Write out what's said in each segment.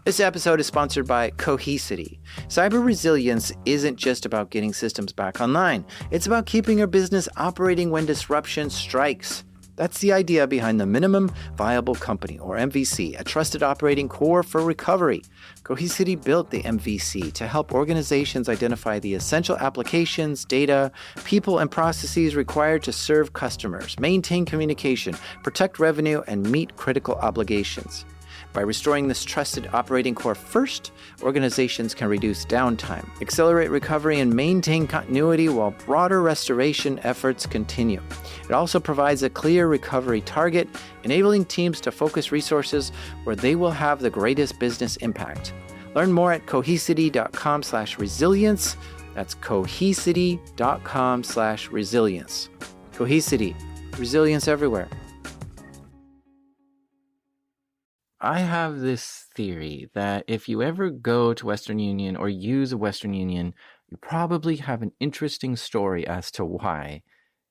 This episode is sponsored by Cohesity. Cyber resilience isn't just about getting systems back online. It's about keeping your business operating when disruption strikes. That's the idea behind the Minimum Viable Company, or MVC, a trusted operating core for recovery. Cohesity built the MVC to help organizations identify the essential applications, data, people, and processes required to serve customers, maintain communication, protect revenue, and meet critical obligations. By restoring this trusted operating core first, organizations can reduce downtime, accelerate recovery, and maintain continuity while broader restoration efforts continue. It also provides a clear recovery target, enabling teams to focus resources where they will have the greatest business impact. Learn more at cohesity.com/resilience. That's cohesity.com/resilience. Cohesity, resilience everywhere. I have this theory that if you ever go to Western Union or use a Western Union, you probably have an interesting story as to why.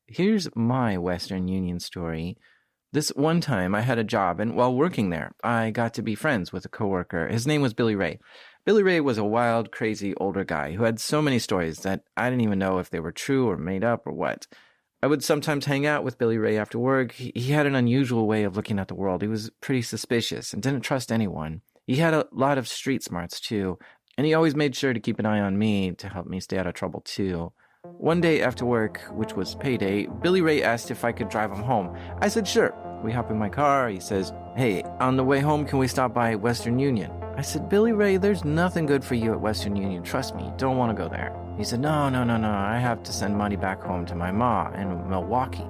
Here's my Western Union story. This one time I had a job, and while working there, I got to be friends with a coworker. His name was Billy Ray. Billy Ray was a wild, crazy older guy who had so many stories that I didn't even know if they were true or made up or what. I would sometimes hang out with Billy Ray after work. He had an unusual way of looking at the world. He was pretty suspicious and didn't trust anyone. He had a lot of street smarts too, and he always made sure to keep an eye on me to help me stay out of trouble too. One day after work, which was payday, Billy Ray asked if I could drive him home. I said sure. We hop in my car. He says, "Hey, on the way home, can we stop by Western Union?" I said, "Billy Ray, there's nothing good for you at Western Union. Trust me, don't want to go there." He said, No. I have to send money back home to my ma in Milwaukee.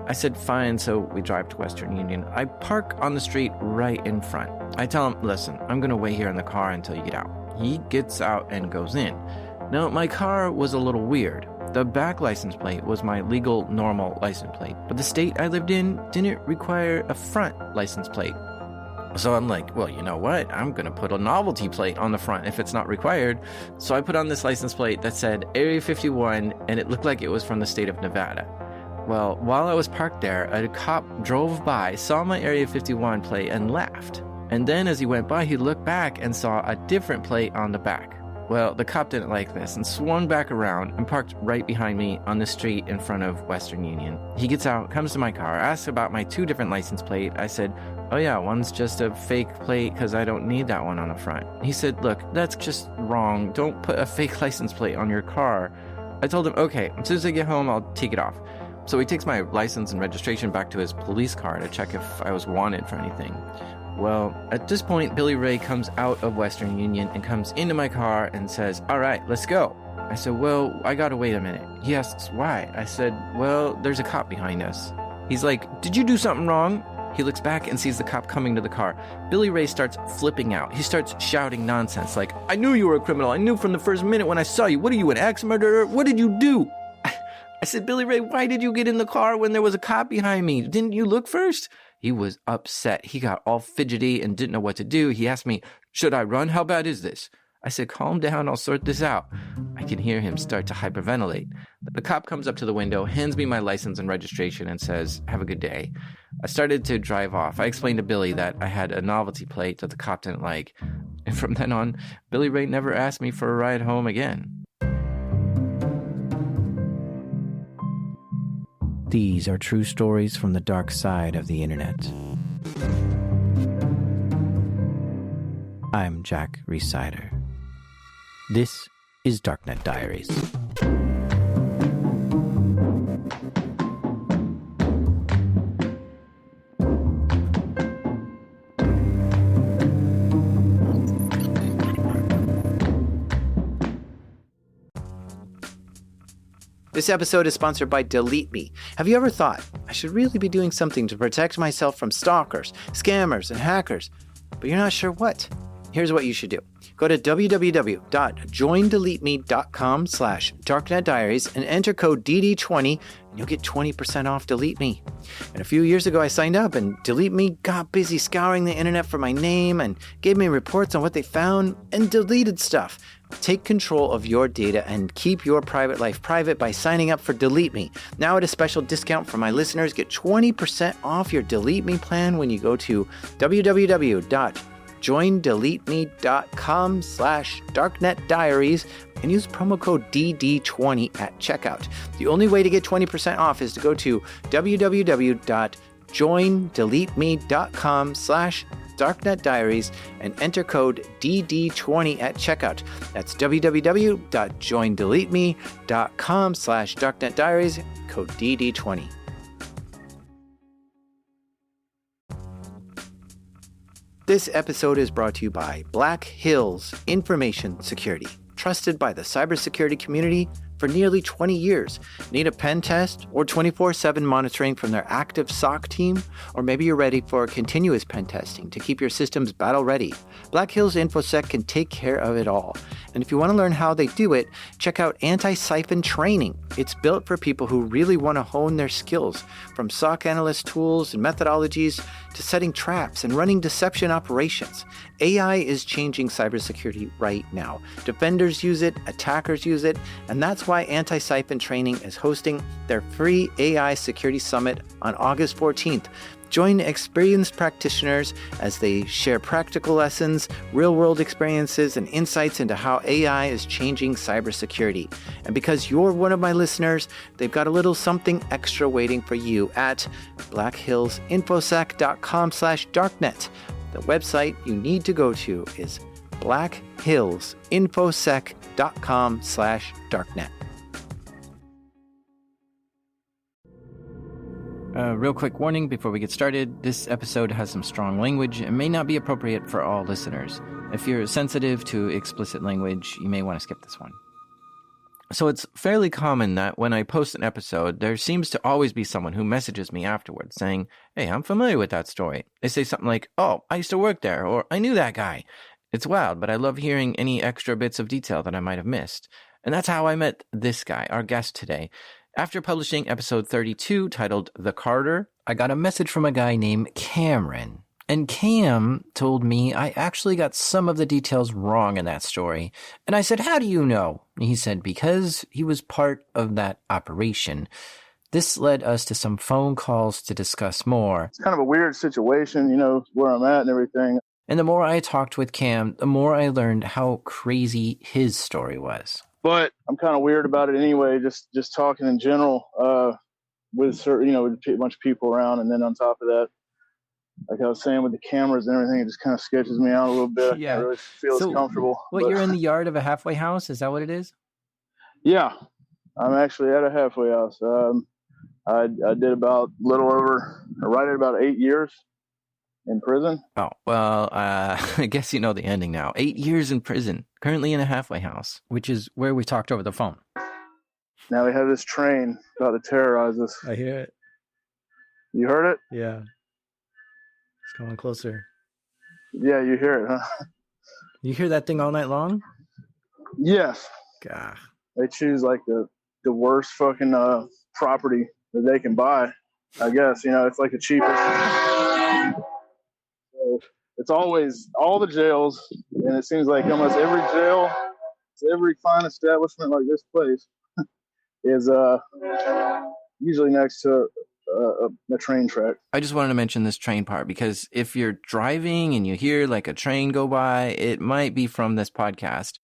I said, fine, so we drive to Western Union. I park on the street right in front. I tell him, listen, I'm going to wait here in the car until you get out. He gets out and goes in. Now, my car was a little weird. The back license plate was my legal, normal license plate, but the state I lived in didn't require a front license plate. So I'm like, well, you know what? I'm going to put a novelty plate on the front if it's not required. So I put on this license plate that said Area 51, and it looked like it was from the state of Nevada. Well, while I was parked there, a cop drove by, saw my Area 51 plate, and laughed. And then as he went by, he looked back and saw a different plate on the back. Well, the cop didn't like this and swung back around and parked right behind me on the street in front of Western Union. He gets out, comes to my car, asks about my two different license plates. I said, oh yeah, one's just a fake plate because I don't need that one on the front. He said, look, that's just wrong. Don't put a fake license plate on your car. I told him, okay, as soon as I get home, I'll take it off. So he takes my license and registration back to his police car to check if I was wanted for anything. Well, at this point, Billy Ray comes out of Western Union and comes into my car and says, all right, let's go. I said, well, I gotta wait a minute. He asks, why? I said, well, there's a cop behind us. He's like, did you do something wrong? He looks back and sees the cop coming to the car. Billy Ray starts flipping out. He starts shouting nonsense like, I knew you were a criminal. I knew from the first minute when I saw you. What are you, an axe murderer? What did you do? I said, Billy Ray, why did you get in the car when there was a cop behind me? Didn't you look first? He was upset. He got all fidgety and didn't know what to do. He asked me, should I run? How bad is this? I said, calm down. I'll sort this out. I can hear him start to hyperventilate. The cop comes up to the window, hands me my license and registration, and says, have a good day. I started to drive off. I explained to Billy that I had a novelty plate that the cop didn't like. And from then on, Billy Ray never asked me for a ride home again. These are true stories from the dark side of the internet. I'm Jack Rhysider. This is Darknet Diaries. This episode is sponsored by Delete Me. Have you ever thought, I should really be doing something to protect myself from stalkers, scammers, and hackers, but you're not sure what? Here's what you should do. Go to www.joindeleteme.com/darknetdiaries and enter code DD20 and you'll get 20% off Delete Me. And a few years ago I signed up and Delete Me got busy scouring the internet for my name and gave me reports on what they found and deleted stuff. Take control of your data and keep your private life private by signing up for Delete Me. Now at a special discount for my listeners, get 20% off your Delete Me plan when you go to www.joindeleteme.com joindeleteme.com/darknetdiaries and use promo code DD20 at checkout. The only way to get 20% off is to go to www.joindeleteme.com/darknetdiaries and enter code DD20 at checkout. That's www.joindeleteme.com/darknetdiaries, code DD20. This episode is brought to you by Black Hills Information Security, trusted by the cybersecurity community for nearly 20 years. Need a pen test or 24/7 monitoring from their active SOC team? Or maybe you're ready for continuous pen testing to keep your systems battle ready. Black Hills InfoSec can take care of it all. And if you want to learn how they do it, check out Anti-Siphon Training. It's built for people who really want to hone their skills, from SOC analyst tools and methodologies to setting traps and running deception operations. AI is changing cybersecurity right now. Defenders use it, attackers use it, and that's why Anti-Siphon Training is hosting their free AI Security Summit on August 14th. Join experienced practitioners as they share practical lessons, real-world experiences, and insights into how AI is changing cybersecurity. And because you're one of my listeners, they've got a little something extra waiting for you at blackhillsinfosec.com/darknet. The website you need to go to is blackhillsinfosec.com/darknet. Real quick warning before we get started. This episode has some strong language and may not be appropriate for all listeners. If you're sensitive to explicit language, you may want to skip this one. So it's fairly common that when I post an episode, there seems to always be someone who messages me afterwards saying, "Hey, I'm familiar with that story." They say something like, "Oh, I used to work there," or "I knew that guy." It's wild, but I love hearing any extra bits of detail that I might have missed. And that's how I met this guy, our guest today. After publishing episode 32 titled The Carter, I got a message from a guy named Cameron. And Cam told me I actually got some of the details wrong in that story. And I said, "How do you know?" He said, "Because he was part of that operation." This led us to some phone calls to discuss more. It's kind of a weird situation, you know, where I'm at and everything. And the more I talked with Cam, the more I learned how crazy his story was. But I'm kind of weird about it anyway, just talking in general with certain, you know, with a bunch of people around. And then on top of that, like I was saying with the cameras and everything, it just kind of sketches me out a little bit. Yeah. I can't really feel as comfortable. You're in the yard of a halfway house? Is that what it is? Yeah, I'm actually at a halfway house. I did about right at about 8 years in prison. Oh, well, I guess you know the ending now. 8 years in prison, currently in a halfway house, which is where we talked over the phone. Now we have this train about to terrorize us. I hear it. You heard it? Yeah. It's coming closer. Yeah, you hear it, huh? You hear that thing all night long? Yes. God. They choose like the worst fucking property that they can buy. I guess, you know, it's like the cheapest. So it's always all the jails, and it seems like almost every jail, every fine establishment like this place is usually next to a train track. I just wanted to mention this train part because if you're driving and you hear like a train go by, it might be from this podcast.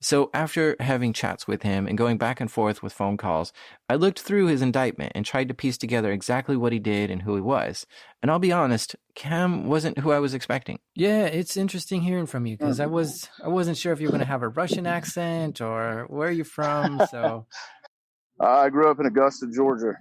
So after having chats with him and going back and forth with phone calls, I looked through his indictment and tried to piece together exactly what he did and who he was. And I'll be honest, Cam wasn't who I was expecting. Yeah, it's interesting hearing from you because I wasn't sure if you were going to have a Russian accent or where you're from. So I grew up in Augusta, Georgia.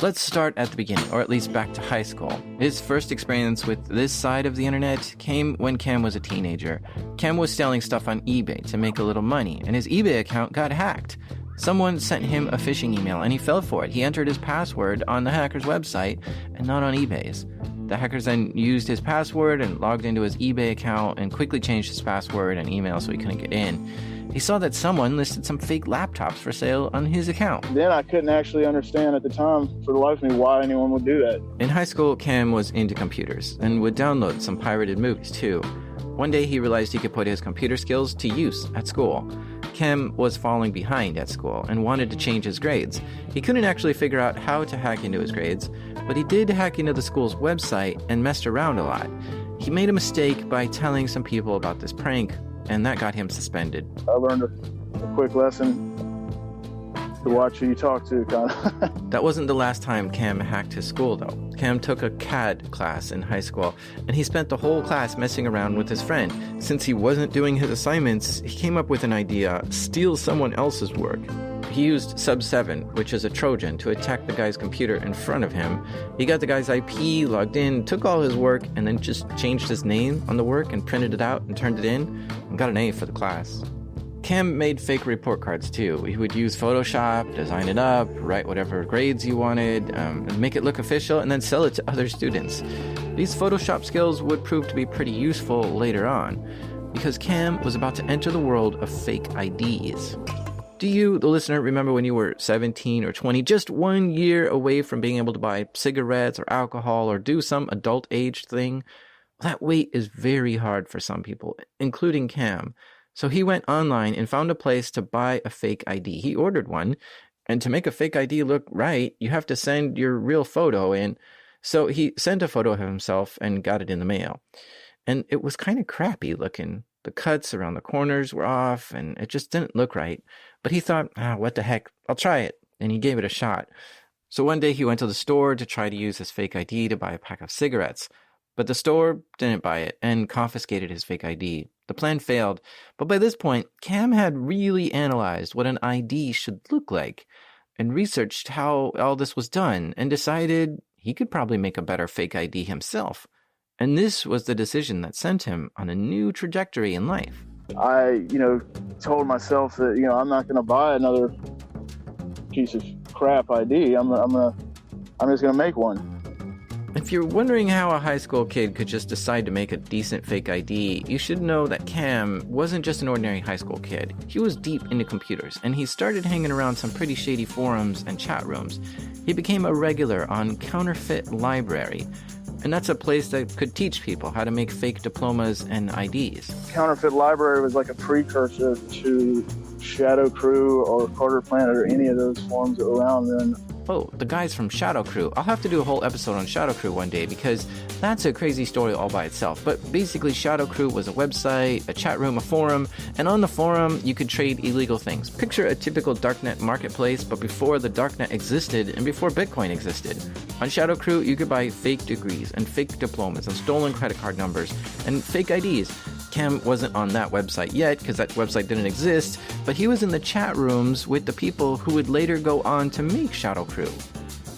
Let's start at the beginning, or at least back to high school. His first experience with this side of the internet came when Cam was a teenager. Cam was selling stuff on eBay to make a little money, and his eBay account got hacked. Someone sent him a phishing email, and he fell for it. He entered his password on the hacker's website and not on eBay's. The hackers then used his password and logged into his eBay account and quickly changed his password and email so he couldn't get in. He saw that someone listed some fake laptops for sale on his account. Then I couldn't actually understand at the time, for the life of me, why anyone would do that. In high school, Cam was into computers and would download some pirated movies too. One day he realized he could put his computer skills to use at school. Cam was falling behind at school and wanted to change his grades. He couldn't actually figure out how to hack into his grades, but he did hack into the school's website and messed around a lot. He made a mistake by telling some people about this prank, and that got him suspended. I learned a quick lesson to watch who you talk to, kind of. That wasn't the last time Cam hacked his school, though. Cam took a CAD class in high school, and he spent the whole class messing around with his friend. Since he wasn't doing his assignments, he came up with an idea: steal someone else's work. He used Sub7, which is a Trojan, to attack the guy's computer in front of him. He got the guy's IP, logged in, took all his work, and then just changed his name on the work and printed it out and turned it in, and got an A for the class. Cam made fake report cards too. He would use Photoshop, design it up, write whatever grades he wanted, and make it look official, and then sell it to other students. These Photoshop skills would prove to be pretty useful later on, because Cam was about to enter the world of fake IDs. Do you, the listener, remember when you were 17 or 20, just 1 year away from being able to buy cigarettes or alcohol or do some adult-age thing? That wait is very hard for some people, including Cam. So he went online and found a place to buy a fake ID. He ordered one, and to make a fake ID look right, you have to send your real photo in. So he sent a photo of himself and got it in the mail. And it was kind of crappy looking. The cuts around the corners were off, and it just didn't look right. But he thought, what the heck, I'll try it. And he gave it a shot. So one day he went to the store to try to use his fake ID to buy a pack of cigarettes. But the store didn't buy it and confiscated his fake ID. The plan failed, but by this point, Cam had really analyzed what an ID should look like and researched how all this was done and decided he could probably make a better fake ID himself. And this was the decision that sent him on a new trajectory in life. I, told myself that, I'm not going to buy another piece of crap ID. I'm just going to make one. If you're wondering how a high school kid could just decide to make a decent fake ID, you should know that Cam wasn't just an ordinary high school kid. He was deep into computers, and he started hanging around some pretty shady forums and chat rooms. He became a regular on Counterfeit Library, and that's a place that could teach people how to make fake diplomas and IDs. Counterfeit Library was like a precursor to Shadow Crew or Carter Planet or any of those forums that were around then. Oh, the guys from Shadow Crew. I'll have to do a whole episode on Shadow Crew one day because that's a crazy story all by itself. But basically, Shadow Crew was a website, a chat room, a forum, and on the forum, you could trade illegal things. Picture a typical darknet marketplace, but before the darknet existed and before Bitcoin existed. On Shadow Crew, you could buy fake degrees and fake diplomas and stolen credit card numbers and fake IDs. Cam wasn't on that website yet because that website didn't exist, but he was in the chat rooms with the people who would later go on to make Shadow Crew.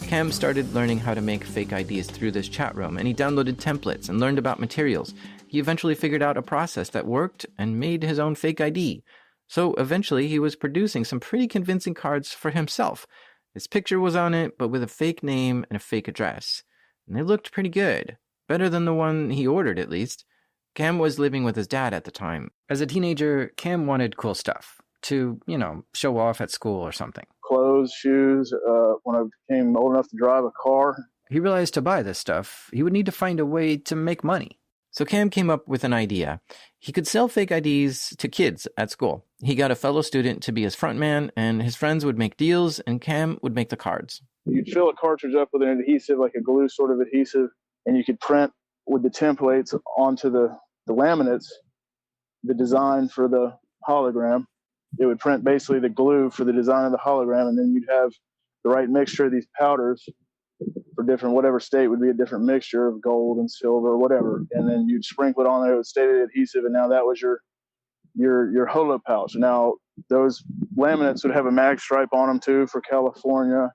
Cam started learning how to make fake IDs through this chat room, and he downloaded templates and learned about materials. He eventually figured out a process that worked and made his own fake ID. So eventually he was producing some pretty convincing cards for himself. His picture was on it, but with a fake name and a fake address. And they looked pretty good. Better than the one he ordered, at least. Cam was living with his dad at the time. As a teenager, Cam wanted cool stuff to, show off at school or something. Clothes, shoes. When I became old enough to drive a car, he realized to buy this stuff, he would need to find a way to make money. So Cam came up with an idea. He could sell fake IDs to kids at school. He got a fellow student to be his front man, and his friends would make deals, and Cam would make the cards. You'd fill a cartridge up with an adhesive, like a glue sort of adhesive, and you could print with the templates onto the laminates, the design for the hologram. It would print basically the glue for the design of the hologram, and then you'd have the right mixture of these powders for different, whatever state would be a different mixture of gold and silver or whatever, and then you'd sprinkle it on there with stated adhesive, and now that was your holo pouch. Now those laminates would have a mag stripe on them too for California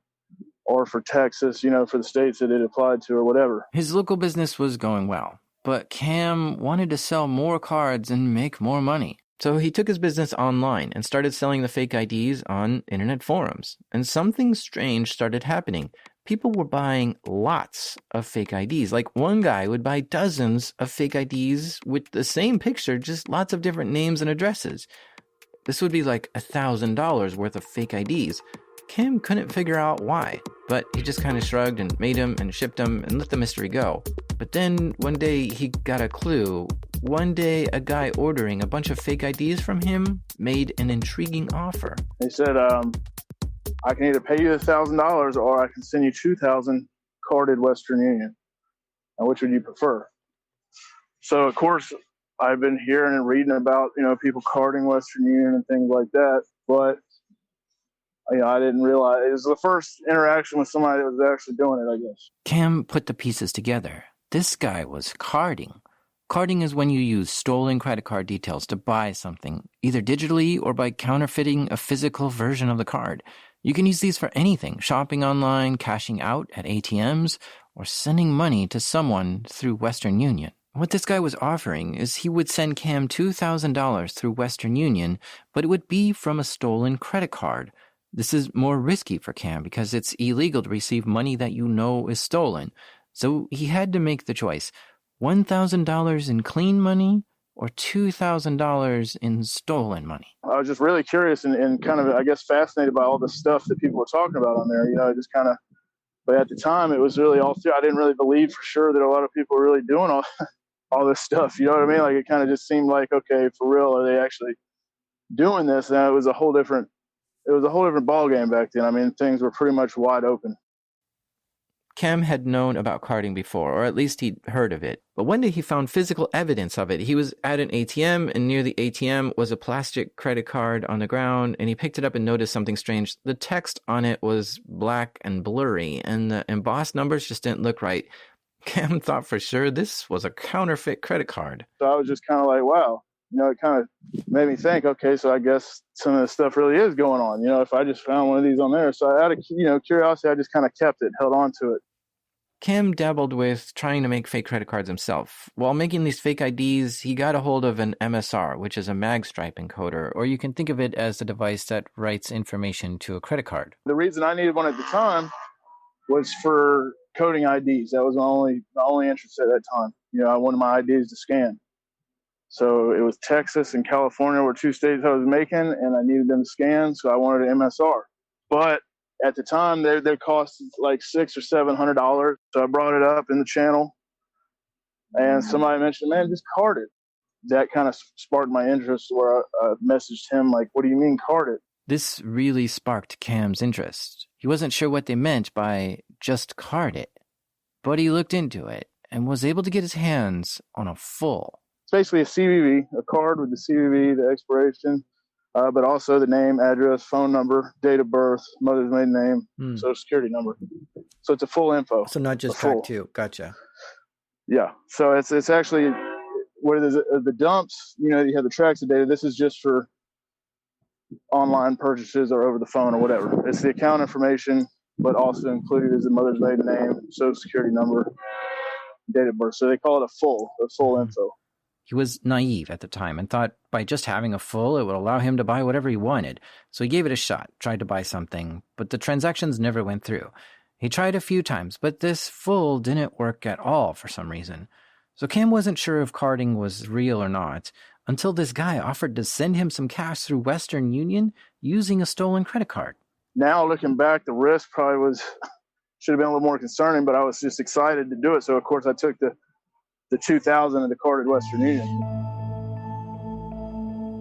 or for Texas, for the states that it applied to or whatever. His local business was going well, but Cam wanted to sell more cards and make more money. So he took his business online and started selling the fake IDs on internet forums. And something strange started happening. People were buying lots of fake IDs. Like one guy would buy dozens of fake IDs with the same picture, just lots of different names and addresses. This would be like $1,000 worth of fake IDs. Cam couldn't figure out why, but he just kind of shrugged and made them and shipped them and let the mystery go. But then one day he got a clue. One day a guy ordering a bunch of fake IDs from him made an intriguing offer. He said, I can either pay you $1,000 or I can send you 2,000 carded Western Union. Now, which would you prefer? So, of course, I've been hearing and reading about, people carding Western Union and things like that. But, I didn't realize it was the first interaction with somebody that was actually doing it, I guess. Cam put the pieces together. This guy was carding. Carding is when you use stolen credit card details to buy something, either digitally or by counterfeiting a physical version of the card. You can use these for anything, shopping online, cashing out at ATMs, or sending money to someone through Western Union. What this guy was offering is he would send Cam $2,000 through Western Union, but it would be from a stolen credit card. This is more risky for Cam because it's illegal to receive money that you know is stolen. So he had to make the choice. $1,000 in clean money or $2,000 in stolen money? I was just really curious and kind of, I guess, fascinated by all the stuff that people were talking about on there. Just kind of, but at the time, it was really all through. I didn't really believe for sure that a lot of people were really doing all this stuff. You know what I mean? Like, it kind of just seemed like, okay, for real, are they actually doing this? And it was a whole different ball game back then. I mean, things were pretty much wide open. Cam had known about carding before, or at least he'd heard of it. But one day he found physical evidence of it. He was at an ATM, and near the ATM was a plastic credit card on the ground, and he picked it up and noticed something strange. The text on it was black and blurry, and the embossed numbers just didn't look right. Cam thought for sure this was a counterfeit credit card. So I was just kind of like, wow. It kind of made me think, okay, so I guess some of this stuff really is going on, if I just found one of these on there. So out of, curiosity, I just kind of kept it, held on to it. Cam dabbled with trying to make fake credit cards himself. While making these fake IDs, he got a hold of an MSR, which is a magstripe encoder, or you can think of it as the device that writes information to a credit card. The reason I needed one at the time was for coding IDs. That was the only interest at that time. I wanted my IDs to scan. So it was Texas and California were two states I was making, and I needed them to scan, so I wanted an MSR. But at the time, they cost like $600 or $700. So I brought it up in the channel, and somebody mentioned, man, just card it. That kind of sparked my interest where I messaged him, like, what do you mean card it? This really sparked Cam's interest. He wasn't sure what they meant by just card it, but he looked into it and was able to get his hands on a full. It's basically a CVV, a card with the CVV, the expiration, but also the name, address, phone number, date of birth, mother's maiden name, social security number. So it's a full info. So not just track two. Gotcha. Yeah. So it's actually what it is. The dumps, you have the tracks of data. This is just for online purchases or over the phone or whatever. It's the account information, but also included is the mother's maiden name, social security number, date of birth. So they call it a full info. He was naive at the time and thought by just having a full, it would allow him to buy whatever he wanted. So he gave it a shot, tried to buy something, but the transactions never went through. He tried a few times, but this full didn't work at all for some reason. So Cam wasn't sure if carding was real or not, until this guy offered to send him some cash through Western Union using a stolen credit card. Now, looking back, the risk probably should have been a little more concerning, but I was just excited to do it. So, of course, I took the $2,000 and the card at Western Union.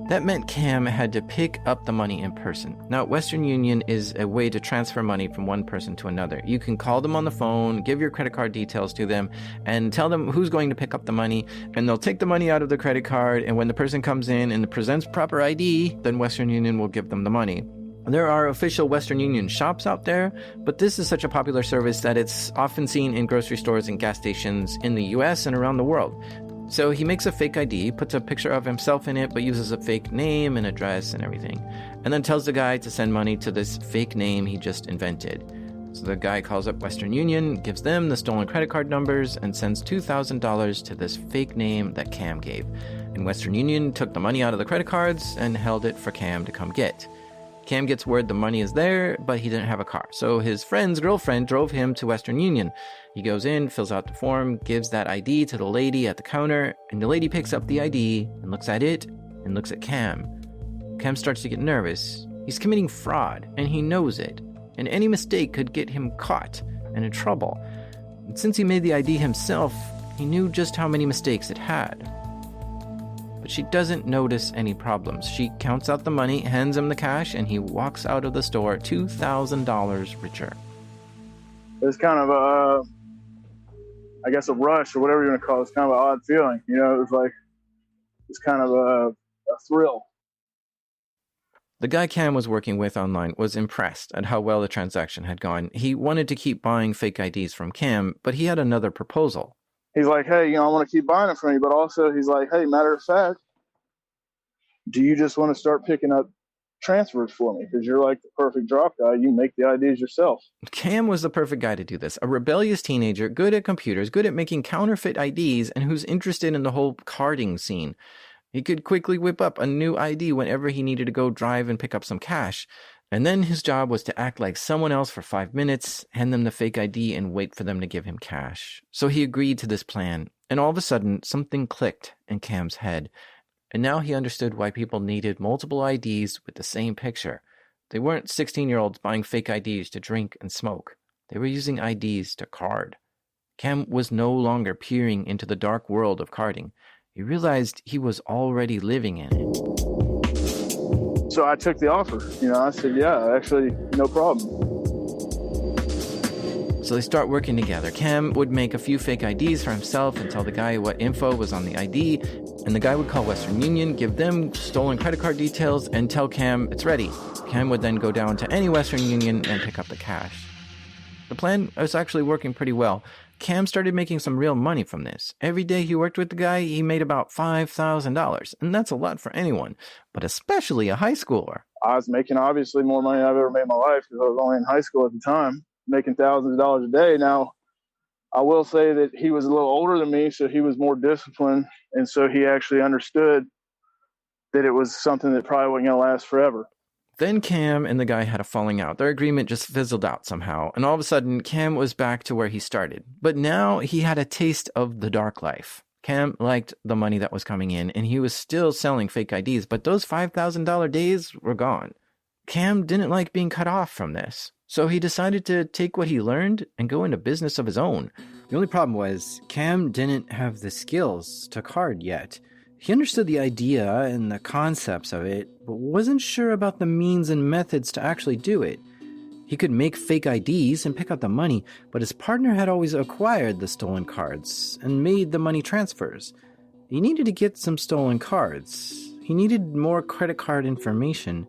That meant Cam had to pick up the money in person. Now, Western Union is a way to transfer money from one person to another. You can call them on the phone, give your credit card details to them, and tell them who's going to pick up the money, and they'll take the money out of the credit card, and when the person comes in and presents proper ID, then Western Union will give them the money. There are official Western Union shops out there, but this is such a popular service that it's often seen in grocery stores and gas stations in the US and around the world. So he makes a fake ID, puts a picture of himself in it, but uses a fake name and address and everything, and then tells the guy to send money to this fake name he just invented. So the guy calls up Western Union, gives them the stolen credit card numbers, and sends $2,000 to this fake name that Cam gave. And Western Union took the money out of the credit cards and held it for Cam to come get. Cam gets word the money is there, but he didn't have a car. So his friend's girlfriend drove him to Western Union. He goes in, fills out the form, gives that ID to the lady at the counter, and the lady picks up the ID and looks at it and looks at Cam. Cam starts to get nervous. He's committing fraud, and he knows it. And any mistake could get him caught and in trouble. And since he made the ID himself, he knew just how many mistakes it had. But she doesn't notice any problems. She counts out the money, hands him the cash, and he walks out of the store $2,000 richer. It's kind of I guess, a rush or whatever you want to call it. It's kind of an odd feeling. You know, it was like, it's kind of a thrill. The guy Cam was working with online was impressed at how well the transaction had gone. He wanted to keep buying fake IDs from Cam, but he had another proposal. He's like, hey, you know, I want to keep buying it from you, but also he's like, hey, matter of fact, do you just want to start picking up transfers for me? Because you're like the perfect drop guy. You make the IDs yourself. Cam was the perfect guy to do this. A rebellious teenager, good at computers, good at making counterfeit IDs, and who's interested in the whole carding scene. He could quickly whip up a new ID whenever he needed to go drive and pick up some cash. And then his job was to act like someone else for 5 minutes, hand them the fake ID, and wait for them to give him cash. So he agreed to this plan, and all of a sudden, something clicked in Cam's head. And now he understood why people needed multiple IDs with the same picture. They weren't 16-year-olds buying fake IDs to drink and smoke. They were using IDs to card. Cam was no longer peering into the dark world of carding. He realized he was already living in it. So I took the offer. You know, I said, yeah, actually, no problem. So they start working together. Cam would make a few fake IDs for himself and tell the guy what info was on the ID, and the guy would call Western Union, give them stolen credit card details, and tell Cam it's ready. Cam would then go down to any Western Union and pick up the cash. The plan was actually working pretty well. Cam started making some real money from this. Every day he worked with the guy, he made about $5,000, and that's a lot for anyone, but especially a high schooler. I was making obviously more money than I've ever made in my life because I was only in high school at the time, making thousands of dollars a day. Now, I will say that he was a little older than me, so he was more disciplined, and so he actually understood that it was something that probably wasn't going to last forever. Then Cam and the guy had a falling out. Their agreement just fizzled out somehow, and all of a sudden, Cam was back to where he started. But now he had a taste of the dark life. Cam liked the money that was coming in, and he was still selling fake IDs, but those $5,000 days were gone. Cam didn't like being cut off from this, so he decided to take what he learned and go into business of his own. The only problem was, Cam didn't have the skills to card yet. He understood the idea and the concepts of it, but wasn't sure about the means and methods to actually do it. He could make fake IDs and pick up the money, but his partner had always acquired the stolen cards and made the money transfers. He needed to get some stolen cards. He needed more credit card information.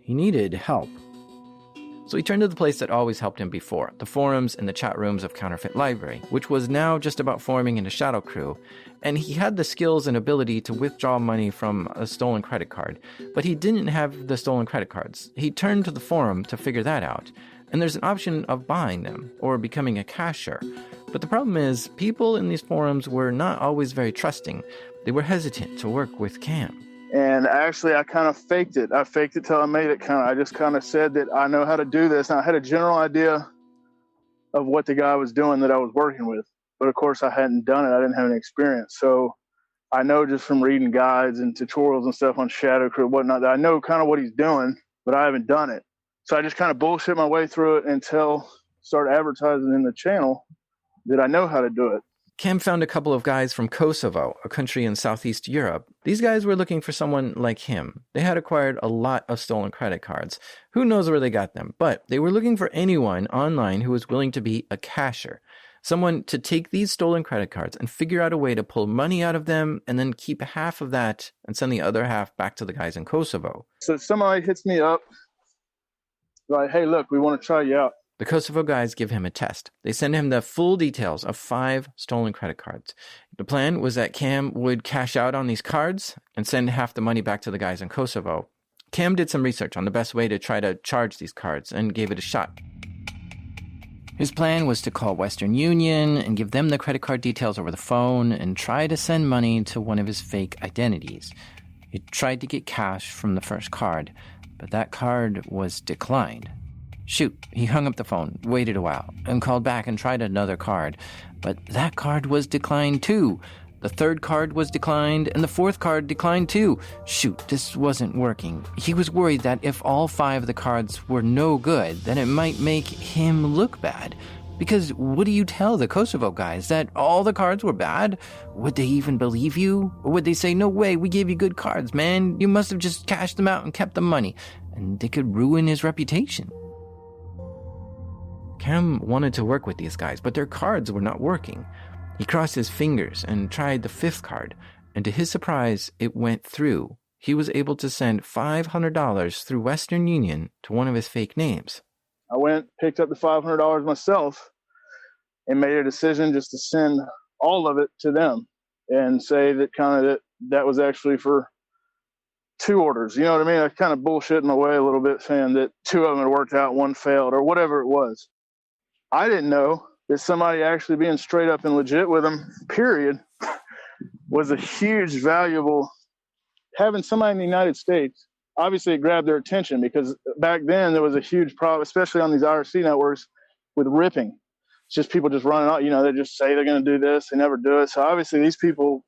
He needed help. So he turned to the place that always helped him before, the forums and the chat rooms of Counterfeit Library, which was now just about forming into Shadow Crew. And he had the skills and ability to withdraw money from a stolen credit card, but he didn't have the stolen credit cards. He turned to the forum to figure that out. And there's an option of buying them or becoming a cashier. But the problem is, people in these forums were not always very trusting. They were hesitant to work with Cam. And actually, I kind of faked it. I faked it till I made it. I just kind of said that I know how to do this. And I had a general idea of what the guy was doing that I was working with. But of course, I hadn't done it. I didn't have any experience. So I know just from reading guides and tutorials and stuff on Shadow Crew and whatnot, that I know kind of what he's doing, but I haven't done it. So I just kind of bullshit my way through it until I started advertising in the channel that I know how to do it. Cam found a couple of guys from Kosovo, a country in Southeast Europe. These guys were looking for someone like him. They had acquired a lot of stolen credit cards. Who knows where they got them, but they were looking for anyone online who was willing to be a cashier. Someone to take these stolen credit cards and figure out a way to pull money out of them and then keep half of that and send the other half back to the guys in Kosovo. So somebody hits me up, like, hey, look, we want to try you out. The Kosovo guys give him a test. They send him the full details of 5 stolen credit cards. The plan was that Cam would cash out on these cards and send half the money back to the guys in Kosovo. Cam did some research on the best way to try to charge these cards and gave it a shot. His plan was to call Western Union and give them the credit card details over the phone and try to send money to one of his fake identities. He tried to get cash from the first card, but that card was declined. Shoot, he hung up the phone, waited a while, and called back and tried another card. But that card was declined too. The third card was declined, and the fourth card declined too. Shoot, this wasn't working. He was worried that if all 5 of the cards were no good, then it might make him look bad. Because what do you tell the Kosovo guys? That all the cards were bad? Would they even believe you? Or would they say, no way, we gave you good cards, man. You must have just cashed them out and kept the money. And they could ruin his reputation. Cam wanted to work with these guys, but their cards were not working. He crossed his fingers and tried the 5th card, and to his surprise, it went through. He was able to send $500 through Western Union to one of his fake names. I went, picked up the $500 myself, and made a decision just to send all of it to them and say that that was actually for 2 orders. You know what I mean? I kind of bullshit my way a little bit, saying that 2 of them had worked out, 1 failed, or whatever it was. I didn't know that somebody actually being straight up and legit with them, period, was a huge, valuable. Having somebody in the United States, obviously it grabbed their attention, because back then there was a huge problem, especially on these IRC networks, with ripping. It's just people just running out, they just say they're going to do this, they never do it. So obviously these people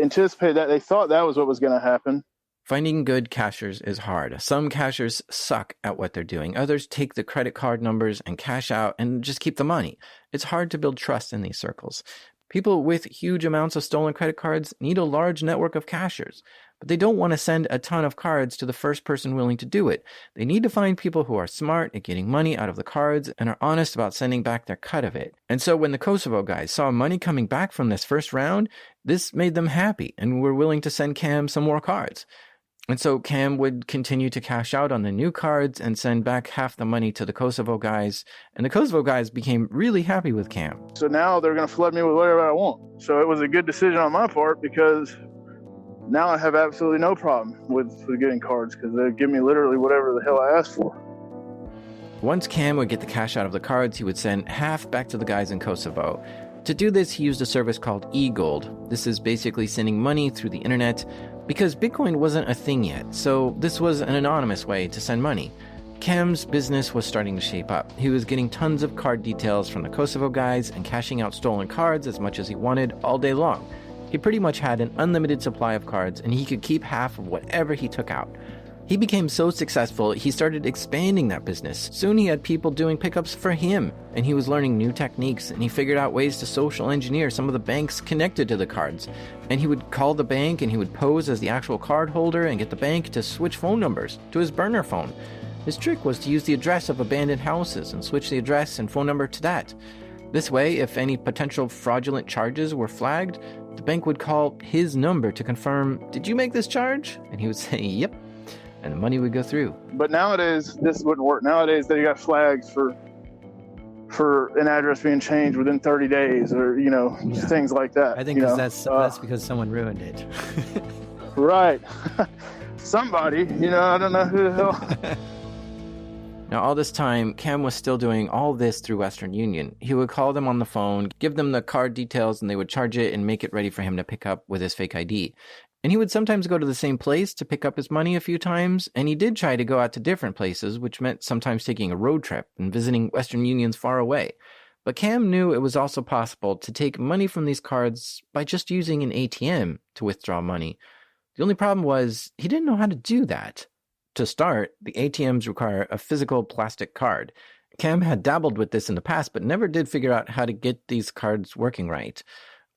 anticipated that. They thought that was what was going to happen. Finding good cashers is hard. Some cashers suck at what they're doing. Others take the credit card numbers and cash out and just keep the money. It's hard to build trust in these circles. People with huge amounts of stolen credit cards need a large network of cashers, but they don't want to send a ton of cards to the first person willing to do it. They need to find people who are smart at getting money out of the cards and are honest about sending back their cut of it. And so when the Kosovo guys saw money coming back from this first round, this made them happy and were willing to send Cam some more cards. And so Cam would continue to cash out on the new cards and send back half the money to the Kosovo guys. And the Kosovo guys became really happy with Cam. So now they're going to flood me with whatever I want. So it was a good decision on my part, because now I have absolutely no problem with getting cards, because they give me literally whatever the hell I asked for. Once Cam would get the cash out of the cards, he would send half back to the guys in Kosovo. To do this, he used a service called eGold. This is basically sending money through the internet, because Bitcoin wasn't a thing yet, so this was an anonymous way to send money. Cam's business was starting to shape up. He was getting tons of card details from the Kosovo guys and cashing out stolen cards as much as he wanted all day long. He pretty much had an unlimited supply of cards, and he could keep half of whatever he took out. He became so successful, he started expanding that business. Soon he had people doing pickups for him, and he was learning new techniques, and he figured out ways to social engineer some of the banks connected to the cards. And he would call the bank, and he would pose as the actual card holder and get the bank to switch phone numbers to his burner phone. His trick was to use the address of abandoned houses and switch the address and phone number to that. This way, if any potential fraudulent charges were flagged, the bank would call his number to confirm, "Did you make this charge?" And he would say, "Yep." And the money would go through. But nowadays, this wouldn't work. Nowadays, they got flags for an address being changed within 30 days, or things like that. I think that's because someone ruined it. Right. Somebody, I don't know who the hell. Now, all this time, Cam was still doing all this through Western Union. He would call them on the phone, give them the card details, and they would charge it and make it ready for him to pick up with his fake ID. And he would sometimes go to the same place to pick up his money a few times, and he did try to go out to different places, which meant sometimes taking a road trip and visiting Western Unions far away. But Cam knew it was also possible to take money from these cards by just using an ATM to withdraw money. The only problem was he didn't know how to do that. To start, the ATMs require a physical plastic card. Cam had dabbled with this in the past, but never did figure out how to get these cards working right.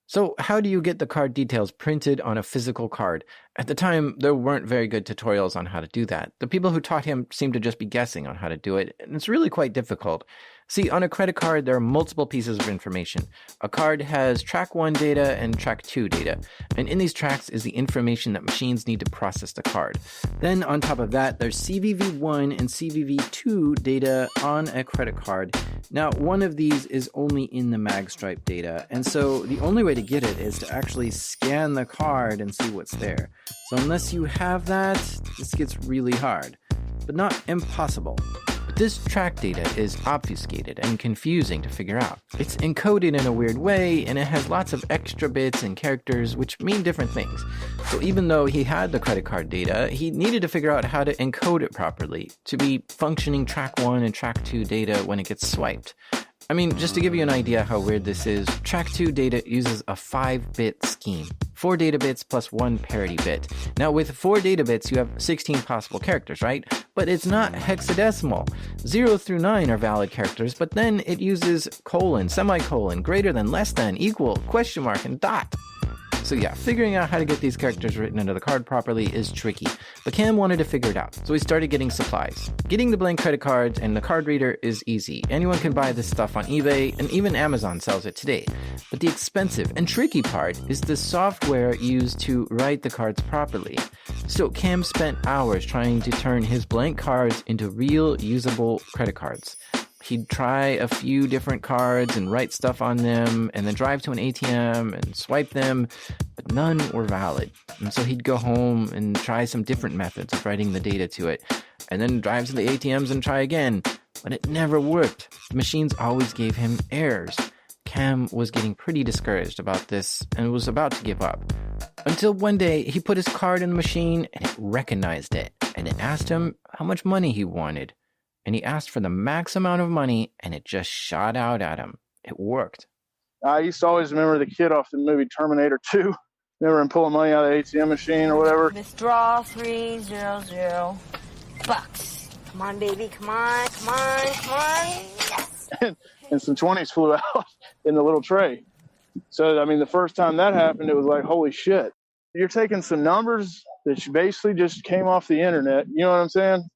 So how do you get the card details printed on a physical card? At the time, there weren't very good tutorials on how to do that. The people who taught him seemed to just be guessing on how to do it, and it's really quite difficult. See, on a credit card, there are multiple pieces of information. A card has track 1 data and track 2 data, and in these tracks is the information that machines need to process the card. Then on top of that, there's CVV1 and CVV2 data on a credit card. Now, one of these is only in the magstripe data, and so the only way to get it is to actually scan the card and see what's there. So unless you have that, this gets really hard, but not impossible. But this track data is obfuscated and confusing to figure out. It's encoded in a weird way, and it has lots of extra bits and characters which mean different things. So even though he had the credit card data, he needed to figure out how to encode it properly to be functioning track 1 and track 2 data when it gets swiped. I mean, just to give you an idea how weird this is, track 2 data uses a 5-bit scheme. 4 data bits plus 1 parity bit. Now with 4 data bits, you have 16 possible characters, right? But it's not hexadecimal. 0 through 9 are valid characters, but then it uses colon, semicolon, greater than, less than, equal, question mark, and dot. So yeah, figuring out how to get these characters written into the card properly is tricky, but Cam wanted to figure it out, so he started getting supplies. Getting the blank credit cards and the card reader is easy. Anyone can buy this stuff on eBay, and even Amazon sells it today. But the expensive and tricky part is the software used to write the cards properly. So Cam spent hours trying to turn his blank cards into real usable credit cards. He'd try a few different cards and write stuff on them, and then drive to an ATM and swipe them, but none were valid. And so he'd go home and try some different methods of writing the data to it, and then drive to the ATMs and try again, but it never worked. The machines always gave him errors. Cam was getting pretty discouraged about this and was about to give up. Until one day, he put his card in the machine and it recognized it, and it asked him how much money he wanted. And he asked for the max amount of money, and it just shot out at him. It worked. I used to always remember the kid off the movie Terminator 2. Remember him pulling money out of the ATM machine or whatever? Withdraw $300. Come on, baby. Come on. Yes. And some 20s flew out in the little tray. So, I mean, the first time that happened, it was like, holy shit. You're taking some numbers that basically just came off the internet. You know what I'm saying?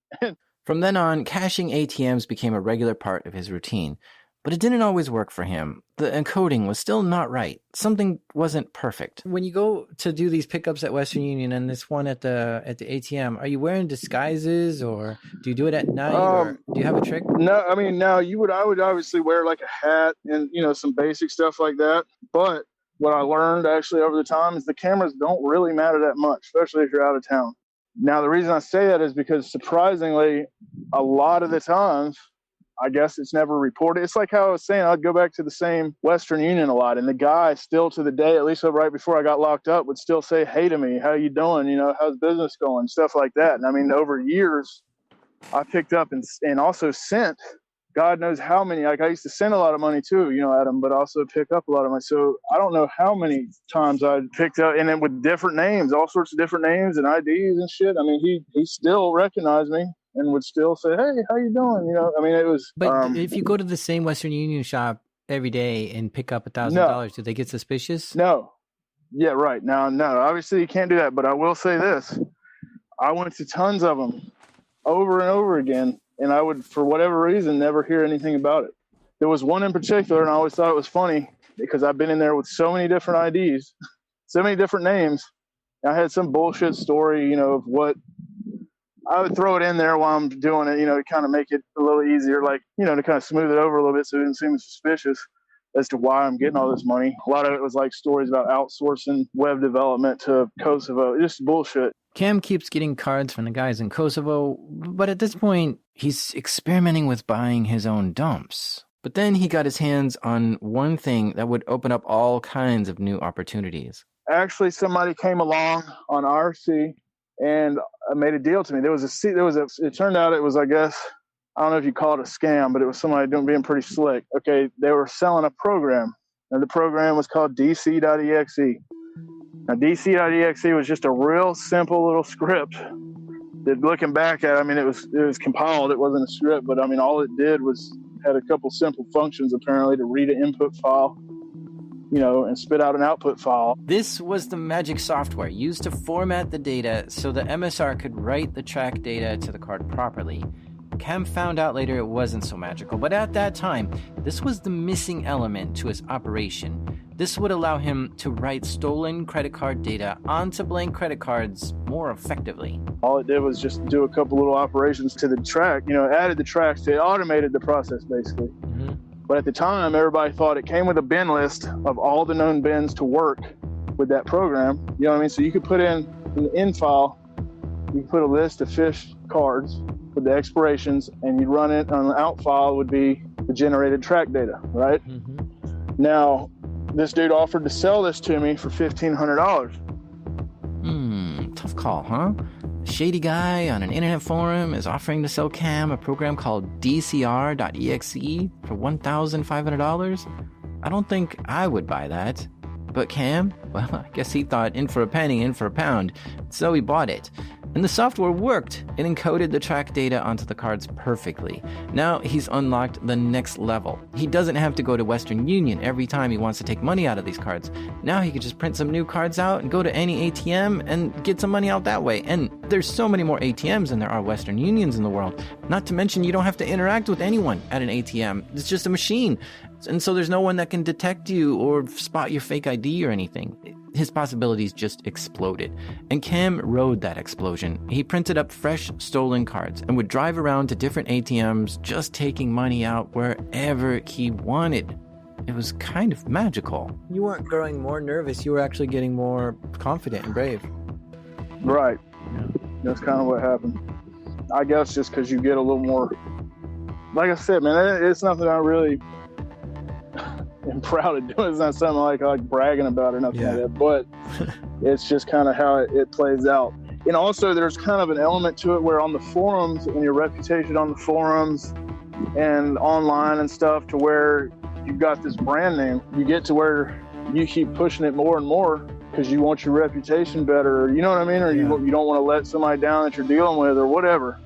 From then on, cashing ATMs became a regular part of his routine, but it didn't always work for him. The encoding was still not right. Something wasn't perfect. When you go to do these pickups at Western Union and this one at the ATM, are you wearing disguises, or do you do it at night, or do you have a trick? No, I mean, no, I would obviously wear like a hat and, some basic stuff like that. But what I learned actually over the time is the cameras don't really matter that much, especially if you're out of town. Now, the reason I say that is because surprisingly, a lot of the times, I guess it's never reported. It's like how I was saying, I'd go back to the same Western Union a lot. And the guy still to the day, at least right before I got locked up, would still say, hey to me, how you doing? How's business going? Stuff like that. And I mean, over years, I picked up and also sent God knows how many. Like I used to send a lot of money too, Adam, but also pick up a lot of money. So I don't know how many times I picked up, and then with different names, all sorts of different names and IDs and shit. I mean, he still recognized me and would still say, hey, how you doing? I mean, it was. But if you go to the same Western Union shop every day and pick up $1,000, do they get suspicious? No. Yeah, right. Now, no, obviously you can't do that. But I will say this. I went to tons of them over and over again. And I would, for whatever reason, never hear anything about it. There was one in particular, and I always thought it was funny because I've been in there with so many different IDs, so many different names. I had some bullshit story, of what I would throw it in there while I'm doing it, to kind of make it a little easier, like, to kind of smooth it over a little bit so it didn't seem suspicious as to why I'm getting all this money. A lot of it was like stories about outsourcing web development to Kosovo, just bullshit. Cam keeps getting cards from the guys in Kosovo, but at this point, he's experimenting with buying his own dumps. But then he got his hands on one thing that would open up all kinds of new opportunities. Actually, somebody came along on RC and made a deal to me. It turned out it was, I guess, I don't know if you call it a scam, but it was somebody being pretty slick. Okay, they were selling a program, and the program was called DC.exe. Now, DC.exe was just a real simple little script that, looking back at it, I mean, it was compiled. It wasn't a script, but I mean, all it did was had a couple simple functions, apparently, to read an input file, and spit out an output file. This was the magic software used to format the data so the MSR could write the track data to the card properly. Cam found out later it wasn't so magical, but at that time, this was the missing element to his operation. This would allow him to write stolen credit card data onto blank credit cards more effectively. All it did was just do a couple little operations to the track, added the tracks to it, automated the process basically. Mm-hmm. But at the time, everybody thought it came with a bin list of all the known bins to work with that program. You know what I mean? So you could put in the in file, you could put a list of fish cards with the expirations, and you'd run it on the out file would be the generated track data, right? Mm-hmm. Now, this dude offered to sell this to me for $1,500. Tough call, huh? A shady guy on an internet forum is offering to sell Cam a program called DCR.exe for $1,500? I don't think I would buy that. But Cam, well, I guess he thought in for a penny, in for a pound, so he bought it. And the software worked. It encoded the track data onto the cards perfectly. Now he's unlocked the next level. He doesn't have to go to Western Union every time he wants to take money out of these cards. Now he could just print some new cards out and go to any ATM and get some money out that way. And there's so many more ATMs than there are Western Unions in the world. Not to mention you don't have to interact with anyone at an ATM. It's just a machine. And so there's no one that can detect you or spot your fake ID or anything. His possibilities just exploded. And Cam rode that explosion. He printed up fresh stolen cards and would drive around to different ATMs just taking money out wherever he wanted. It was kind of magical. You weren't growing more nervous. You were actually getting more confident and brave. Right. That's kind of what happened. I guess just because you get a little more, like I said, man, it's nothing I really am proud of doing. It's not something I like bragging about or nothing like that, but it's just kind of how it plays out. And also there's kind of an element to it where on the forums and your reputation on the forums and online and stuff, to where you've got this brand name, you get to where you keep pushing it more and more because you want your reputation better, you know what I mean? Or you don't want to let somebody down that you're dealing with or whatever.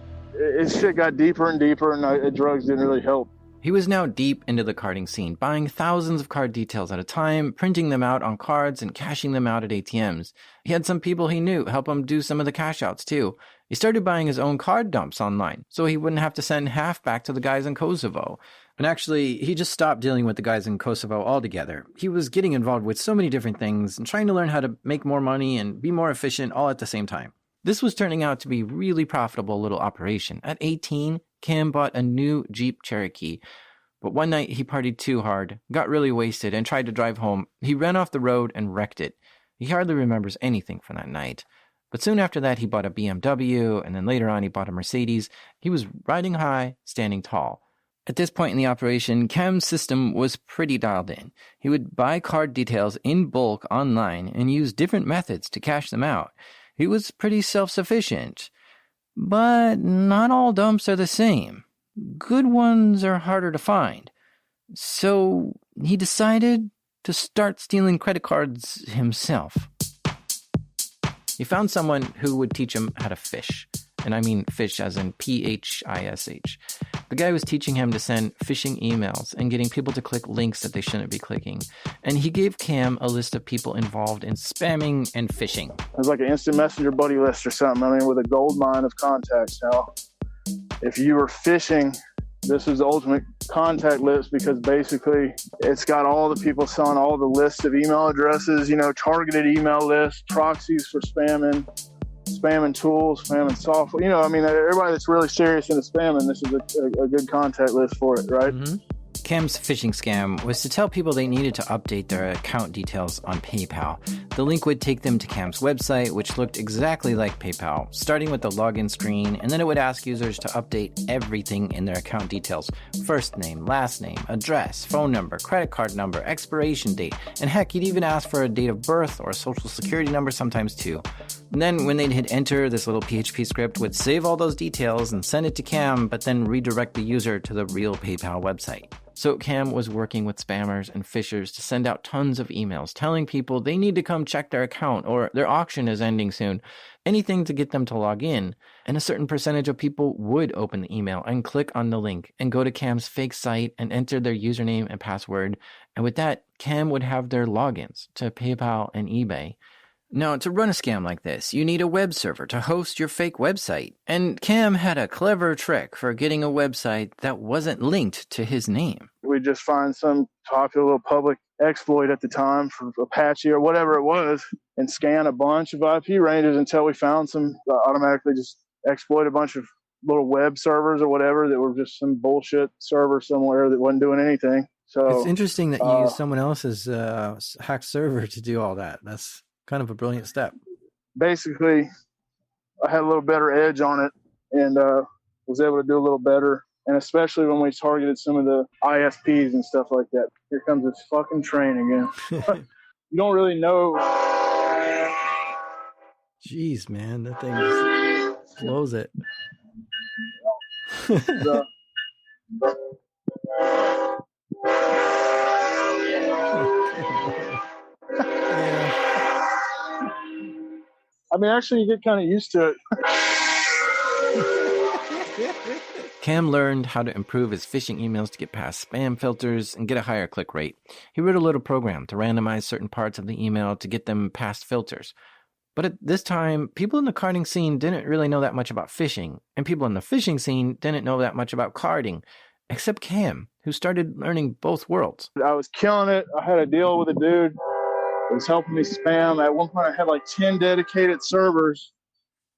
Shit got deeper and deeper, and drugs didn't really help. He was now deep into the carding scene, buying thousands of card details at a time, printing them out on cards and cashing them out at ATMs. He had some people he knew help him do some of the cash outs too. He started buying his own card dumps online, so he wouldn't have to send half back to the guys in Kosovo. And actually, he just stopped dealing with the guys in Kosovo altogether. He was getting involved with so many different things and trying to learn how to make more money and be more efficient all at the same time. This was turning out to be a really profitable little operation. At 18, Cam bought a new Jeep Cherokee. But one night he partied too hard, got really wasted, and tried to drive home. He ran off the road and wrecked it. He hardly remembers anything from that night. But soon after that, he bought a BMW, and then later on he bought a Mercedes. He was riding high, standing tall. At this point in the operation, Cam's system was pretty dialed in. He would buy card details in bulk online and use different methods to cash them out. He was pretty self-sufficient. But not all dumps are the same. Good ones are harder to find. So he decided to start stealing credit cards himself. He found someone who would teach him how to fish. And I mean fish as in P-H-I-S-H. The guy was teaching him to send phishing emails and getting people to click links that they shouldn't be clicking. And he gave Cam a list of people involved in spamming and phishing. It was like an instant messenger buddy list or something. I mean, with a gold mine of contacts now. If you were phishing, this is the ultimate contact list, because basically it's got all the people selling all the lists of email addresses, targeted email lists, proxies for spamming tools, spamming software. I mean, everybody that's really serious into spamming, this is a good contact list for it, right? Mm-hmm. Cam's phishing scam was to tell people they needed to update their account details on PayPal. The link would take them to Cam's website, which looked exactly like PayPal, starting with the login screen, and then it would ask users to update everything in their account details. First name, last name, address, phone number, credit card number, expiration date, and heck, you'd even ask for a date of birth or a social security number sometimes too. And then when they'd hit enter, this little PHP script would save all those details and send it to Cam, but then redirect the user to the real PayPal website. So Cam was working with spammers and phishers to send out tons of emails telling people they need to come check their account or their auction is ending soon. Anything to get them to log in. And a certain percentage of people would open the email and click on the link and go to Cam's fake site and enter their username and password. And with that, Cam would have their logins to PayPal and eBay. Now, to run a scam like this, you need a web server to host your fake website. And Cam had a clever trick for getting a website that wasn't linked to his name. We just find some popular little public exploit at the time for Apache or whatever it was and scan a bunch of IP ranges until we found some, automatically just exploit a bunch of little web servers or whatever that were just some bullshit server somewhere that wasn't doing anything. So it's interesting that you use someone else's hacked server to do all that. That's kind of a brilliant step. Basically, I had a little better edge on it and was able to do a little better. And especially when we targeted some of the ISPs and stuff like that. Here comes this fucking train again. You don't really know. Jeez, man, that thing just blows it. I mean, actually, you get kind of used to it. Cam learned how to improve his phishing emails to get past spam filters and get a higher click rate. He wrote a little program to randomize certain parts of the email to get them past filters. But at this time, people in the carding scene didn't really know that much about phishing, and people in the phishing scene didn't know that much about carding, except Cam, who started learning both worlds. I was killing it. I had a deal with a dude that was helping me spam. At one point, I had like 10 dedicated servers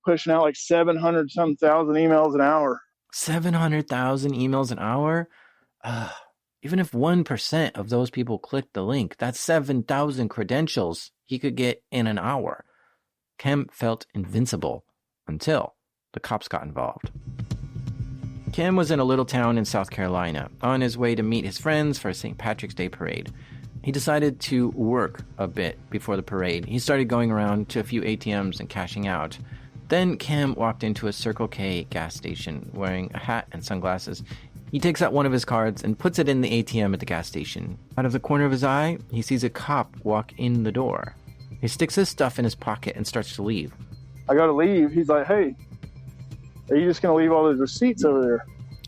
pushing out like 700-some thousand emails an hour. 700,000 emails an hour? Even if 1% of those people clicked the link, that's 7,000 credentials he could get in an hour. Cam felt invincible until the cops got involved. Cam was in a little town in South Carolina, on his way to meet his friends for a St. Patrick's Day parade. He decided to work a bit before the parade. He started going around to a few ATMs and cashing out. Then Cam walked into a Circle K gas station wearing a hat and sunglasses. He takes out one of his cards and puts it in the ATM at the gas station. Out of the corner of his eye, he sees a cop walk in the door. He sticks his stuff in his pocket and starts to leave. I go to leave. He's like, hey, are you just going to leave all those receipts over there?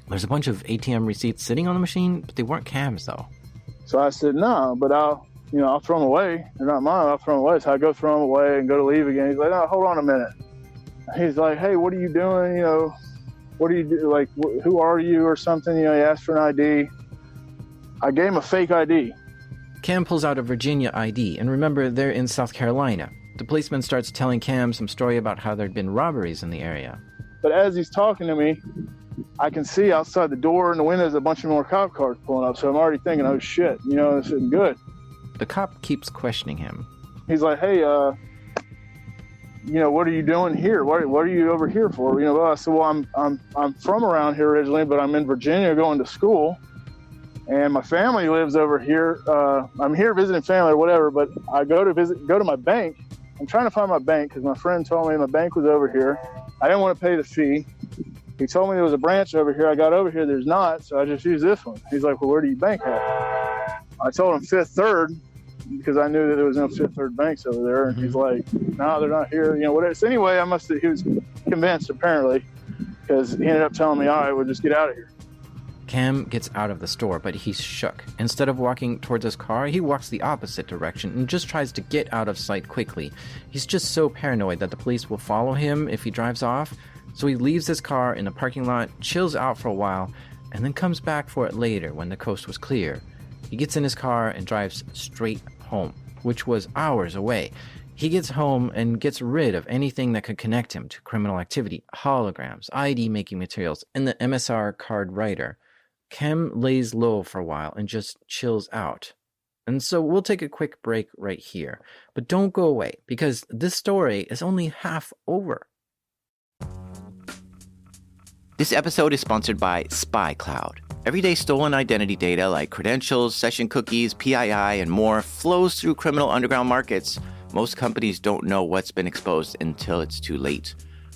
There's a bunch of ATM receipts sitting on the machine, but they weren't Cam's, though. So I said, no, but I'll throw them away. They're not mine. I'll throw them away. So I go throw them away and go to leave again. He's like, no, hold on a minute. He's like, hey, what are you doing? What do you do? Like, who are you or something? He asked for an ID. I gave him a fake ID. Cam pulls out a Virginia ID, and remember, they're in South Carolina. The policeman starts telling Cam some story about how there'd been robberies in the area. But as he's talking to me, I can see outside the door and the windows a bunch of more cop cars pulling up. So I'm already thinking, oh shit, this isn't good. The cop keeps questioning him. He's like, hey, what are you doing here? What are you over here for? I said, well, I'm from around here originally, but I'm in Virginia going to school. And my family lives over here. I'm here visiting family or whatever, but I go to my bank. I'm trying to find my bank because my friend told me my bank was over here. I didn't want to pay the fee. He told me there was a branch over here. I got over here. There's not, so I just used this one. He's like, well, where do you bank at? I told him Fifth Third because I knew that there was no Fifth Third banks over there. And he's like, no, they're not here. Whatever. So anyway, he was convinced apparently because he ended up telling me, all right, we'll just get out of here. Cam gets out of the store, but he's shook. Instead of walking towards his car, he walks the opposite direction and just tries to get out of sight quickly. He's just so paranoid that the police will follow him if he drives off, so he leaves his car in the parking lot, chills out for a while, and then comes back for it later when the coast was clear. He gets in his car and drives straight home, which was hours away. He gets home and gets rid of anything that could connect him to criminal activity, holograms, ID-making materials, and the MSR card writer. Cam lays low for a while and just chills out. And so we'll take a quick break right here. But don't go away, because this story is only half over. This episode is sponsored by SpyCloud. Everyday stolen identity data like credentials, session cookies, PII, and more flows through criminal underground markets. Most companies don't know what's been exposed until it's too late.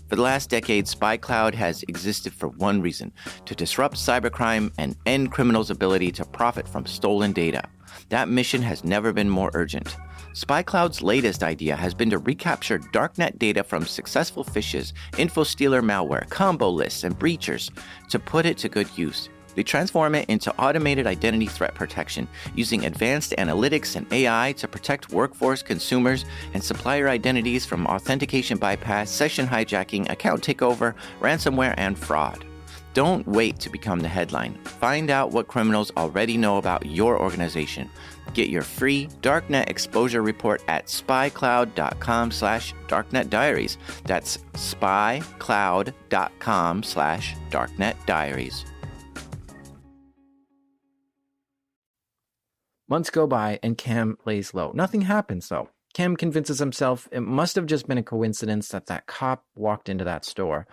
For the last decade, SpyCloud has existed for one reason: to disrupt cybercrime and end criminals' ability to profit from stolen data. That mission has never been more urgent. SpyCloud's latest idea has been to recapture darknet data from successful phishes, info-stealer malware, combo lists, and breachers to put it to good use. They transform it into automated identity threat protection using advanced analytics and AI to protect workforce, consumers, and supplier identities from authentication bypass, session hijacking, account takeover, ransomware, and fraud. Don't wait to become the headline. Find out what criminals already know about your organization. Get your free Darknet exposure report at spycloud.com/darknetdiaries. That's spycloud.com/darknetdiaries. Months go by and Cam lays low. Nothing happens, though. Cam convinces himself it must have just been a coincidence that cop walked into that store.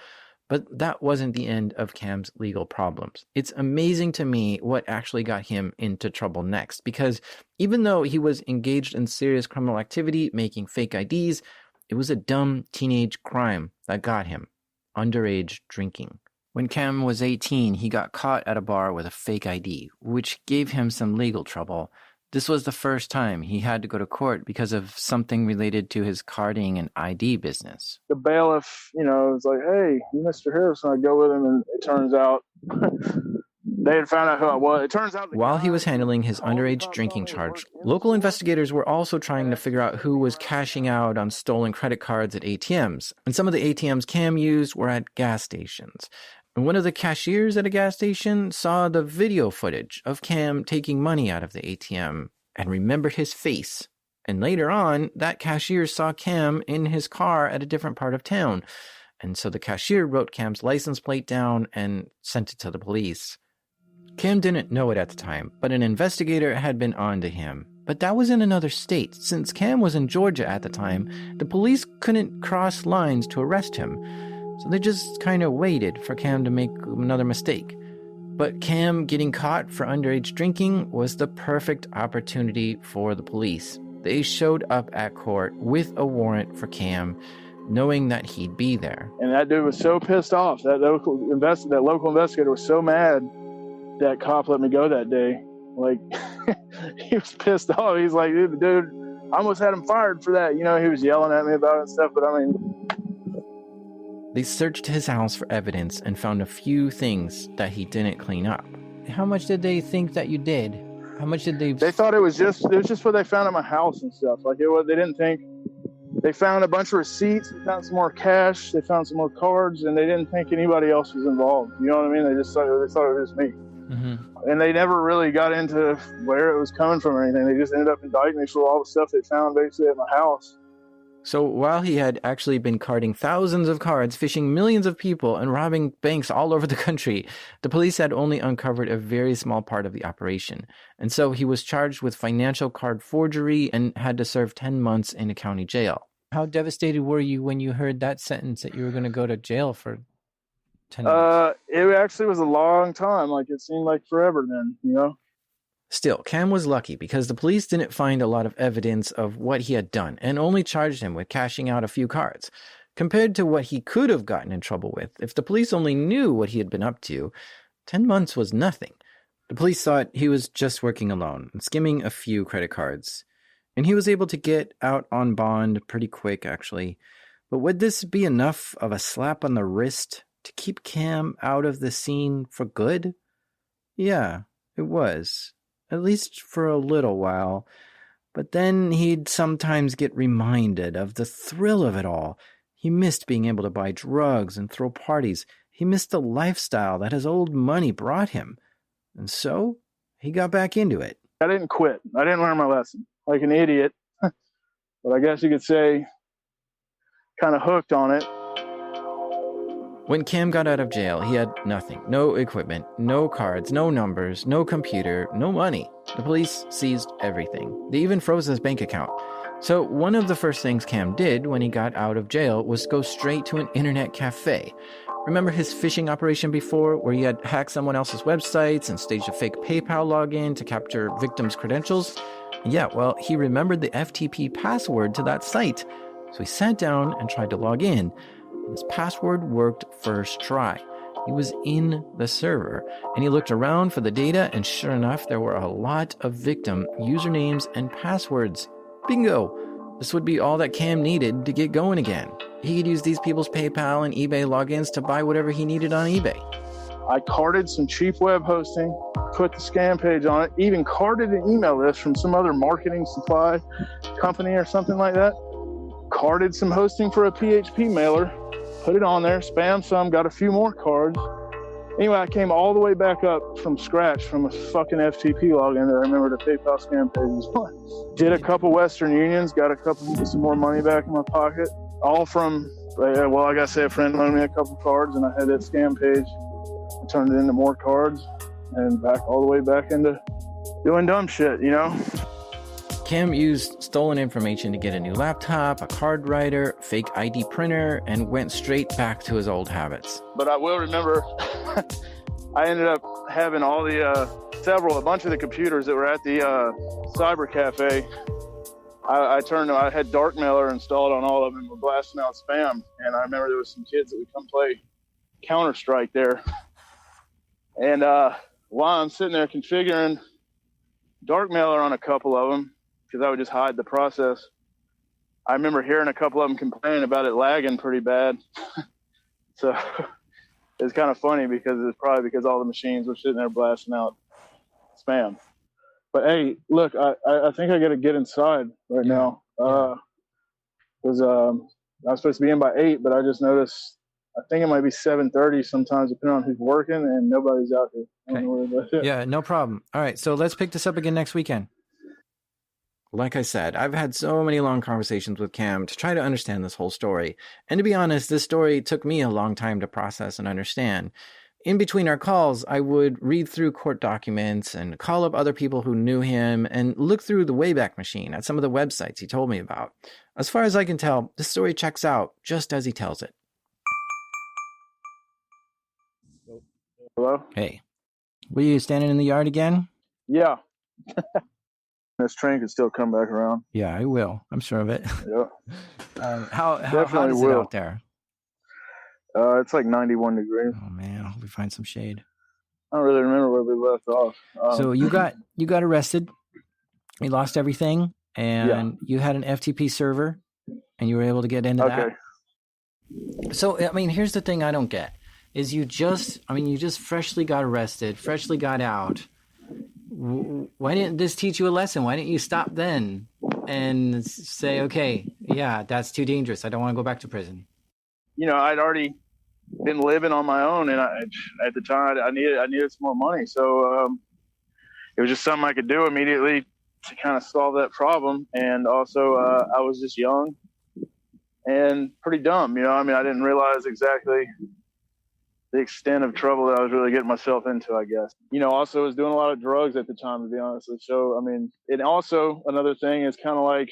But that wasn't the end of Cam's legal problems. It's amazing to me what actually got him into trouble next, because even though he was engaged in serious criminal activity, making fake IDs, it was a dumb teenage crime that got him: underage drinking. When Cam was 18, he got caught at a bar with a fake ID, which gave him some legal trouble. This was the first time he had to go to court because of something related to his carding and ID business. The bailiff, was like, hey, Mr. Harrison. I go with him, and it turns out They had found out who I was. It turns out while he was handling his underage drinking charge, local investigators were also trying to figure out who was cashing out on stolen credit cards at ATMs. And some of the ATMs Cam used were at gas stations. And one of the cashiers at a gas station saw the video footage of Cam taking money out of the ATM and remembered his face. And later on, that cashier saw Cam in his car at a different part of town. And so the cashier wrote Cam's license plate down and sent it to the police. Cam didn't know it at the time, but an investigator had been on to him. But that was in another state. Since Cam was in Georgia at the time, the police couldn't cross lines to arrest him. So they just kind of waited for Cam to make another mistake. But Cam getting caught for underage drinking was the perfect opportunity for the police. They showed up at court with a warrant for Cam, knowing that he'd be there. And that dude was so pissed off. That local investigator was so mad that cop let me go that day. Like, he was pissed off. He's like, dude, I almost had him fired for that. You know, he was yelling at me about it and stuff, but I mean... They searched his house for evidence and found a few things that he didn't clean up. How much did they think that you did? How much did they... They thought it was just what they found at my house and stuff. Like, they didn't think... They found a bunch of receipts, they found some more cash, they found some more cards, and they didn't think anybody else was involved. You know what I mean? They thought it was me. Mm-hmm. And they never really got into where it was coming from or anything. They just ended up indicting me for all the stuff they found basically at my house. So while he had actually been carding thousands of cards, phishing millions of people, and robbing banks all over the country, the police had only uncovered a very small part of the operation. And so he was charged with financial card forgery and had to serve 10 months in a county jail. How devastated were you when you heard that sentence that you were going to go to jail for 10 months? It actually was a long time. Like, it seemed like forever then, you know? Still, Cam was lucky because the police didn't find a lot of evidence of what he had done and only charged him with cashing out a few cards. Compared to what he could have gotten in trouble with, if the police only knew what he had been up to, 10 months was nothing. The police thought he was just working alone and skimming a few credit cards. And he was able to get out on bond pretty quick, actually. But would this be enough of a slap on the wrist to keep Cam out of the scene for good? Yeah, it was. At least for a little while. But then he'd sometimes get reminded of the thrill of it all. He missed being able to buy drugs and throw parties. He missed the lifestyle that his old money brought him. And so, he got back into it. I didn't quit. I didn't learn my lesson. Like an idiot. But I guess you could say, kind of hooked on it. When Cam got out of jail, he had nothing. No equipment, no cards, no numbers, no computer, no money. The police seized everything. They even froze his bank account. So one of the first things Cam did when he got out of jail was go straight to an internet cafe. Remember his phishing operation before, where he had hacked someone else's websites and staged a fake PayPal login to capture victims' credentials? Yeah, well, he remembered the FTP password to that site. So he sat down and tried to log in. His password worked first try. He was in the server, and he looked around for the data, and sure enough, there were a lot of victim usernames and passwords. Bingo! This would be all that Cam needed to get going again. He could use these people's PayPal and eBay logins to buy whatever he needed on eBay. I carded some cheap web hosting, put the scam page on it, even carded an email list from some other marketing supply company or something like that. Carded some hosting for a PHP mailer, put it on there, spammed some, got a few more cards. Anyway, I came all the way back up from scratch from a fucking FTP login that I remember the PayPal scam page was on. Did a couple Western Unions, got some more money back in my pocket. All from, well, like I said, a friend loaned me a couple cards and I had that scam page. I turned it into more cards and back all the way back into doing dumb shit, you know? Cam used stolen information to get a new laptop, a card writer, fake ID printer, and went straight back to his old habits. But I will remember, I ended up having all a bunch of the computers that were at the cyber cafe. I had Dark Mailer installed on all of them and were blasting out spam. And I remember there was some kids that would come play Counter-Strike there. And while I'm sitting there configuring Dark Mailer on a couple of them, because I would just hide the process, I remember hearing a couple of them complaining about it lagging pretty bad. So it's kind of funny because it's probably because all the machines were sitting there blasting out spam. But hey, look, I think I got to get inside right now. Because I was supposed to be in by 8, but I just noticed, I think it might be 7:30 sometimes, depending on who's working, and nobody's out here. Okay. Yeah, no problem. All right, so let's pick this up again next weekend. Like I said, I've had so many long conversations with Cam to try to understand this whole story. And to be honest, this story took me a long time to process and understand. In between our calls, I would read through court documents and call up other people who knew him and look through the Wayback Machine at some of the websites he told me about. As far as I can tell, this story checks out just as he tells it. Hello? Hey, were you standing in the yard again? Yeah. This train could still come back around. Yeah, I will. I'm sure of it. Yeah. How hot is it out there? It's like 91 degrees. Oh man, I hope we find some shade. I don't really remember where we left off. So you got arrested. You lost everything, and you had an FTP server, and you were able to get into that. So I mean, here's the thing I don't get: is you just freshly got arrested, freshly got out. Why didn't this teach you a lesson? Why didn't you stop then and say, okay, yeah, that's too dangerous. I don't want to go back to prison. You know, I'd already been living on my own, and at the time I needed some more money. So it was just something I could do immediately to kind of solve that problem. And also I was just young and pretty dumb. You know, I mean, I didn't realize exactly the extent of trouble that I was really getting myself into, I guess. You know, also was doing a lot of drugs at the time, to be honest. So, I mean, and also another thing is kind of like,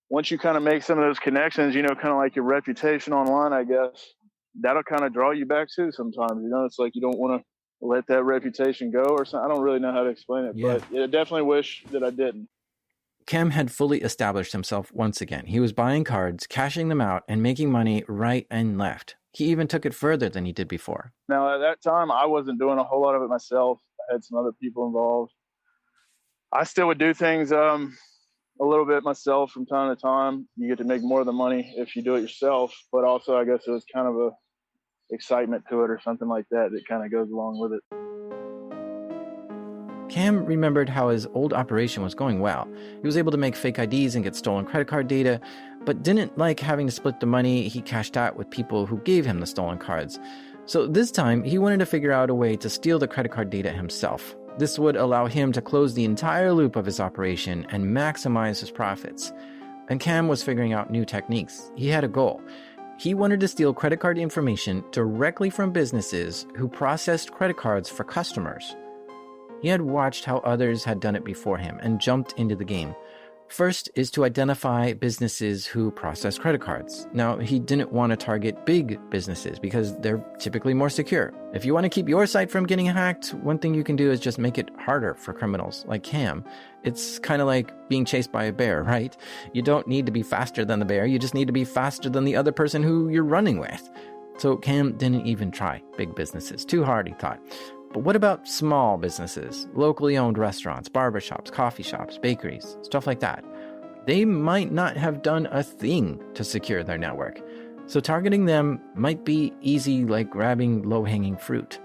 once you kind of make some of those connections, you know, kind of like your reputation online, I guess, that'll kind of draw you back too sometimes. You know, it's like you don't want to let that reputation go or something. I don't really know how to explain it, but I definitely wish that I didn't. Cam had fully established himself once again. He was buying cards, cashing them out, and making money right and left. He even took it further than he did before. Now, at that time, I wasn't doing a whole lot of it myself. I had some other people involved. I still would do things a little bit myself from time to time. You get to make more of the money if you do it yourself, but also I guess it was kind of a excitement to it or something like that kind of goes along with it. Cam remembered how his old operation was going well. He was able to make fake IDs and get stolen credit card data, but didn't like having to split the money he cashed out with people who gave him the stolen cards. So this time, he wanted to figure out a way to steal the credit card data himself. This would allow him to close the entire loop of his operation and maximize his profits. And Cam was figuring out new techniques. He had a goal. He wanted to steal credit card information directly from businesses who processed credit cards for customers. He had watched how others had done it before him and jumped into the game. First is to identify businesses who process credit cards. Now, he didn't want to target big businesses because they're typically more secure. If you want to keep your site from getting hacked, one thing you can do is just make it harder for criminals like Cam. It's kind of like being chased by a bear, right? You don't need to be faster than the bear. You just need to be faster than the other person who you're running with. So Cam didn't even try big businesses. Too hard, he thought. But what about small businesses, locally owned restaurants, barbershops, coffee shops, bakeries, stuff like that? They might not have done a thing to secure their network. So targeting them might be easy like grabbing low-hanging fruit.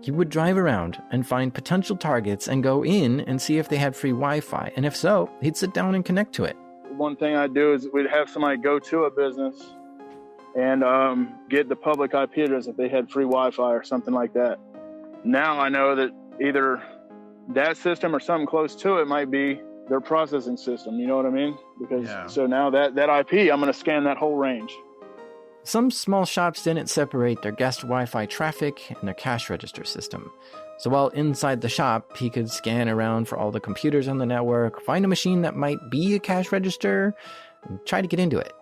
He would drive around and find potential targets and go in and see if they had free Wi-Fi. And if so, he'd sit down and connect to it. One thing I'd do is we'd have somebody go to a business and get the public IP address if they had free Wi-Fi or something like that. Now I know that either that system or something close to it might be their processing system. You know what I mean? Because so now that IP, I'm going to scan that whole range. Some small shops didn't separate their guest Wi-Fi traffic and their cash register system. So while inside the shop, he could scan around for all the computers on the network, find a machine that might be a cash register, and try to get into it.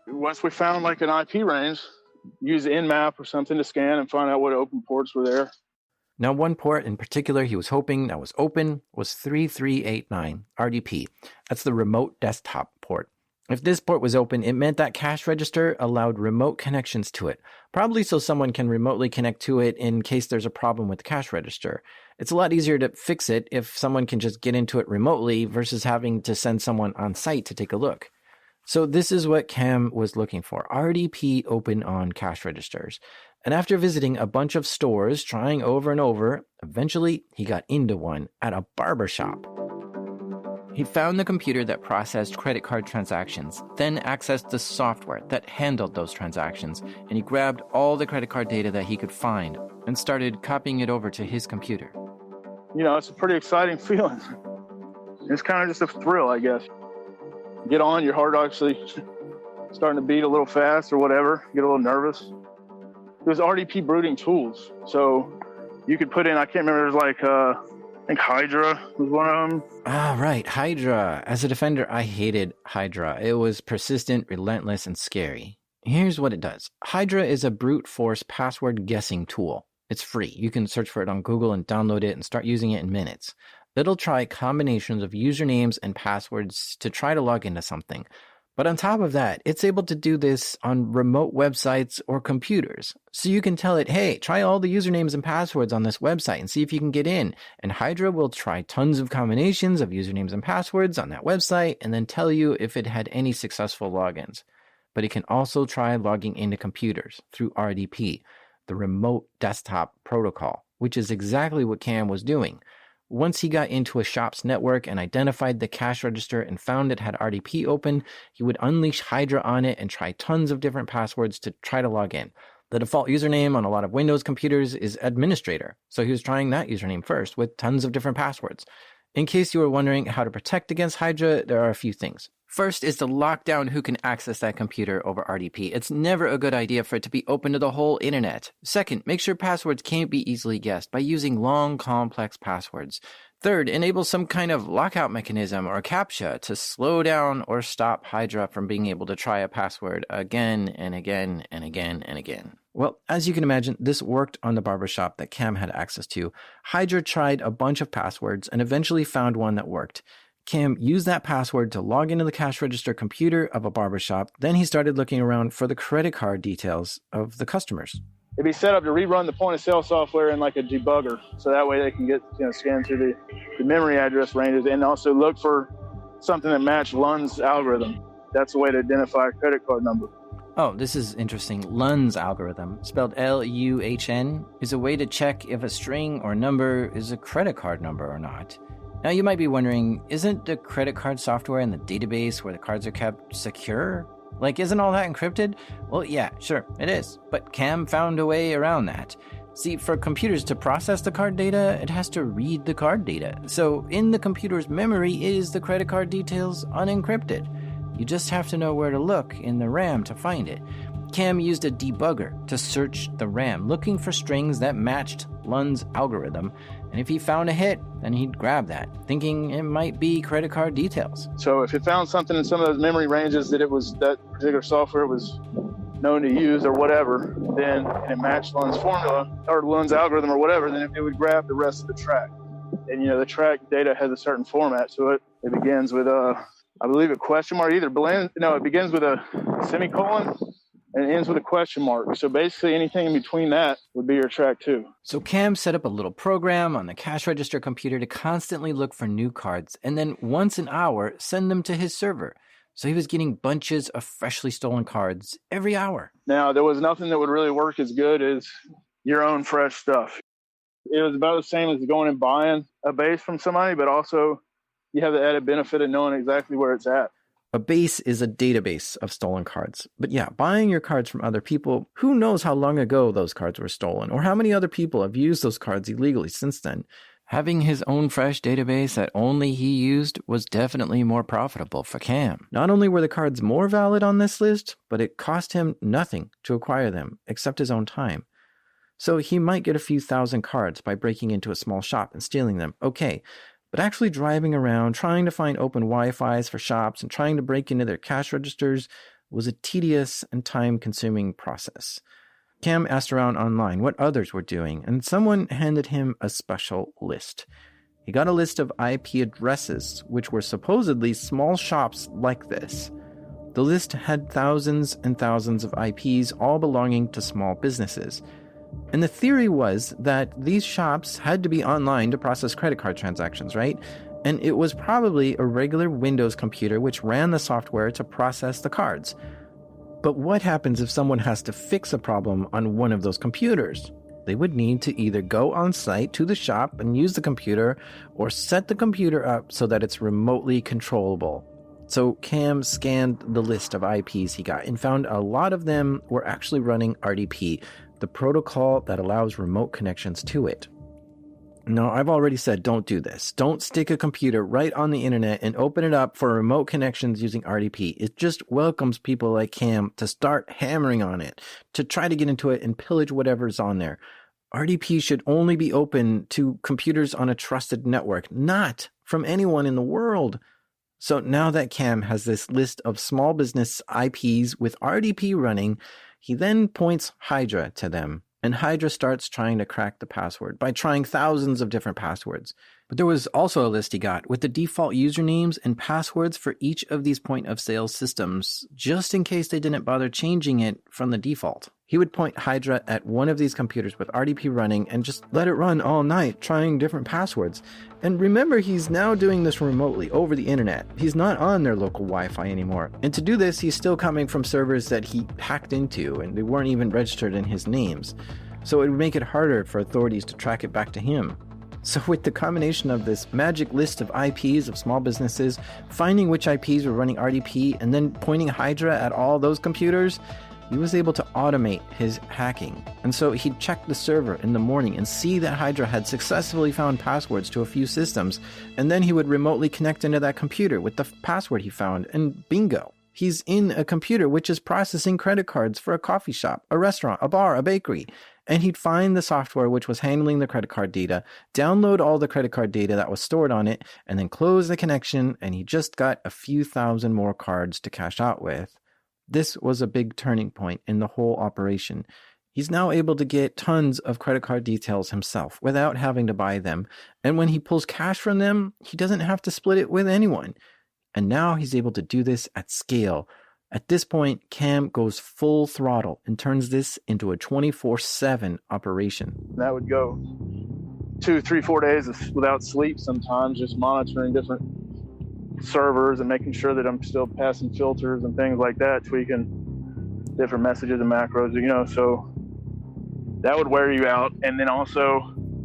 Once we found like an IP range, use Nmap or something to scan and find out what open ports were there. Now, one port in particular he was hoping that was open was 3389, RDP. That's the remote desktop port. If this port was open, it meant that cash register allowed remote connections to it, probably so someone can remotely connect to it in case there's a problem with the cash register. It's a lot easier to fix it if someone can just get into it remotely versus having to send someone on site to take a look. So this is what Cam was looking for. RDP open on cash registers. And after visiting a bunch of stores, trying over and over, eventually he got into one at a barber shop. He found the computer that processed credit card transactions, then accessed the software that handled those transactions, and he grabbed all the credit card data that he could find and started copying it over to his computer. You know, it's a pretty exciting feeling. It's kind of just a thrill, I guess. Get on, your heart actually starting to beat a little fast or whatever, get a little nervous. There's RDP brooding tools. So you could put in, I can't remember, there's like, I think Hydra was one of them. Ah, right, Hydra. As a defender, I hated Hydra. It was persistent, relentless, and scary. Here's what it does. Hydra is a brute force password guessing tool. It's free. You can search for it on Google and download it and start using it in minutes. It'll try combinations of usernames and passwords to try to log into something. But on top of that, it's able to do this on remote websites or computers. So you can tell it, hey, try all the usernames and passwords on this website and see if you can get in. And Hydra will try tons of combinations of usernames and passwords on that website and then tell you if it had any successful logins. But it can also try logging into computers through RDP, the remote desktop protocol, which is exactly what Cam was doing. Once he got into a shop's network and identified the cash register and found it had RDP open, he would unleash Hydra on it and try tons of different passwords to try to log in. The default username on a lot of Windows computers is administrator, so he was trying that username first with tons of different passwords. In case you were wondering how to protect against Hydra, there are a few things. First is to lock down who can access that computer over RDP. It's never a good idea for it to be open to the whole internet. Second, make sure passwords can't be easily guessed by using long, complex passwords. Third, enable some kind of lockout mechanism or CAPTCHA to slow down or stop Hydra from being able to try a password again and again and again and again. Well, as you can imagine, this worked on the barbershop that Cam had access to. Hydra tried a bunch of passwords and eventually found one that worked. Cam used that password to log into the cash register computer of a barbershop. Then he started looking around for the credit card details of the customers. It'd be set up to rerun the point of sale software in like a debugger. So that way they can get, scan through the memory address ranges and also look for something that matched Lund's algorithm. That's the way to identify a credit card number. Oh, this is interesting. Lund's algorithm, spelled L-U-H-N, is a way to check if a string or number is a credit card number or not. Now you might be wondering, isn't the credit card software in the database where the cards are kept secure? Like, isn't all that encrypted? Well, yeah, sure, it is. But Cam found a way around that. See, for computers to process the card data, it has to read the card data. So in the computer's memory is the credit card details unencrypted. You just have to know where to look in the RAM to find it. Cam used a debugger to search the RAM, looking for strings that matched Lund's algorithm. And if he found a hit, then he'd grab that, thinking it might be credit card details. So if it found something in some of those memory ranges that that particular software was known to use or whatever, then and it matched Lund's formula or Lund's algorithm or whatever, then it would grab the rest of the track. And the track data has a certain format to it. It begins with I believe a question mark. It begins with a semicolon and ends with a question mark. So basically anything in between that would be your track too. So Cam set up a little program on the cash register computer to constantly look for new cards and then once an hour send them to his server. So he was getting bunches of freshly stolen cards every hour. Now, there was nothing that would really work as good as your own fresh stuff. It was about the same as going and buying a base from somebody, but also you have the added benefit of knowing exactly where it's at. A base is a database of stolen cards. But yeah, buying your cards from other people, who knows how long ago those cards were stolen or how many other people have used those cards illegally since then. Having his own fresh database that only he used was definitely more profitable for Cam. Not only were the cards more valid on this list, but it cost him nothing to acquire them except his own time. So he might get a few thousand cards by breaking into a small shop and stealing them. Okay. But actually driving around, trying to find open Wi-Fis for shops and trying to break into their cash registers was a tedious and time-consuming process. Cam asked around online what others were doing, and someone handed him a special list. He got a list of IP addresses, which were supposedly small shops like this. The list had thousands and thousands of IPs, all belonging to small businesses. And the theory was that these shops had to be online to process credit card transactions, right? And it was probably a regular Windows computer which ran the software to process the cards. But what happens if someone has to fix a problem on one of those computers? They would need to either go on site to the shop and use the computer or set the computer up so that it's remotely controllable. So Cam scanned the list of IPs he got and found a lot of them were actually running RDP, the protocol that allows remote connections to it. Now, I've already said don't do this. Don't stick a computer right on the internet and open it up for remote connections using RDP. It just welcomes people like Cam to start hammering on it, to try to get into it and pillage whatever's on there. RDP should only be open to computers on a trusted network, not from anyone in the world. So now that Cam has this list of small business IPs with RDP running, he then points Hydra to them. And Hydra starts trying to crack the password by trying thousands of different passwords. But there was also a list he got with the default usernames and passwords for each of these point-of-sale systems, just in case they didn't bother changing it from the default. He would point Hydra at one of these computers with RDP running and just let it run all night, trying different passwords. And remember, he's now doing this remotely over the internet. He's not on their local Wi-Fi anymore. And to do this, he's still coming from servers that he hacked into, and they weren't even registered in his names. So it would make it harder for authorities to track it back to him. So with the combination of this magic list of IPs of small businesses, finding which IPs were running RDP, and then pointing Hydra at all those computers, he was able to automate his hacking. And so he'd check the server in the morning and see that Hydra had successfully found passwords to a few systems, and then he would remotely connect into that computer with the password he found, and bingo. He's in a computer which is processing credit cards for a coffee shop, a restaurant, a bar, a bakery. And he'd find the software which was handling the credit card data, download all the credit card data that was stored on it, and then close the connection, and he just got a few thousand more cards to cash out with. This was a big turning point in the whole operation. He's now able to get tons of credit card details himself without having to buy them. And when he pulls cash from them, he doesn't have to split it with anyone. And now he's able to do this at scale. At this point, Cam goes full throttle and turns this into a 24/7 operation. That would go 2, 3, 4 days without sleep sometimes, just monitoring different servers and making sure that I'm still passing filters and things like that, tweaking different messages and macros, so that would wear you out. And then also,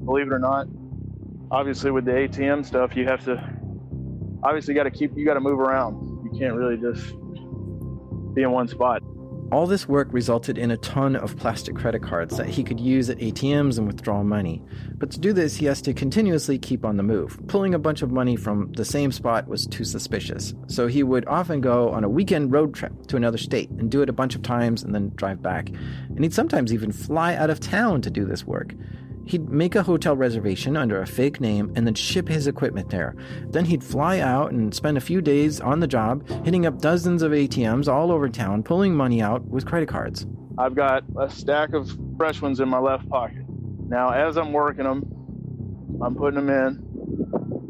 believe it or not, obviously with the ATM stuff, you have to, obviously you got to move around. You can't really just be in one spot. All this work resulted in a ton of plastic credit cards that he could use at ATMs and withdraw money. But to do this, he has to continuously keep on the move. Pulling a bunch of money from the same spot was too suspicious. So he would often go on a weekend road trip to another state and do it a bunch of times and then drive back. And he'd sometimes even fly out of town to do this work. He'd make a hotel reservation under a fake name and then ship his equipment there. Then he'd fly out and spend a few days on the job, hitting up dozens of ATMs all over town, pulling money out with credit cards. I've got a stack of fresh ones in my left pocket. Now, as I'm working them, I'm putting them in.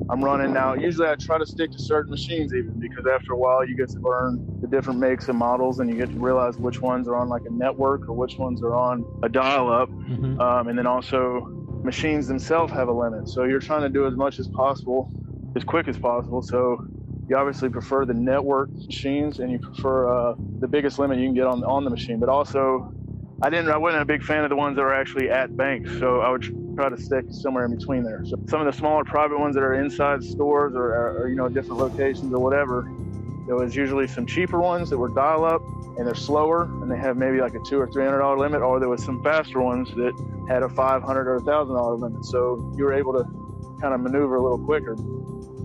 I'm running now. Usually I try to stick to certain machines even, because after a while you get to learn the different makes and models, and you get to realize which ones are on like a network or which ones are on a dial-up. And then also machines themselves have a limit. So you're trying to do as much as possible, as quick as possible. So you obviously prefer the network machines, and you prefer the biggest limit you can get on the machine. But also, I wasn't a big fan of the ones that are actually at banks, so I would try to stick somewhere in between there. So some of the smaller private ones that are inside stores or different locations or whatever, there was usually some cheaper ones that were dial up and they're slower and they have maybe like a $200 or $300 limit, or there was some faster ones that had a $500 or $1,000 limit. So you were able to kind of maneuver a little quicker.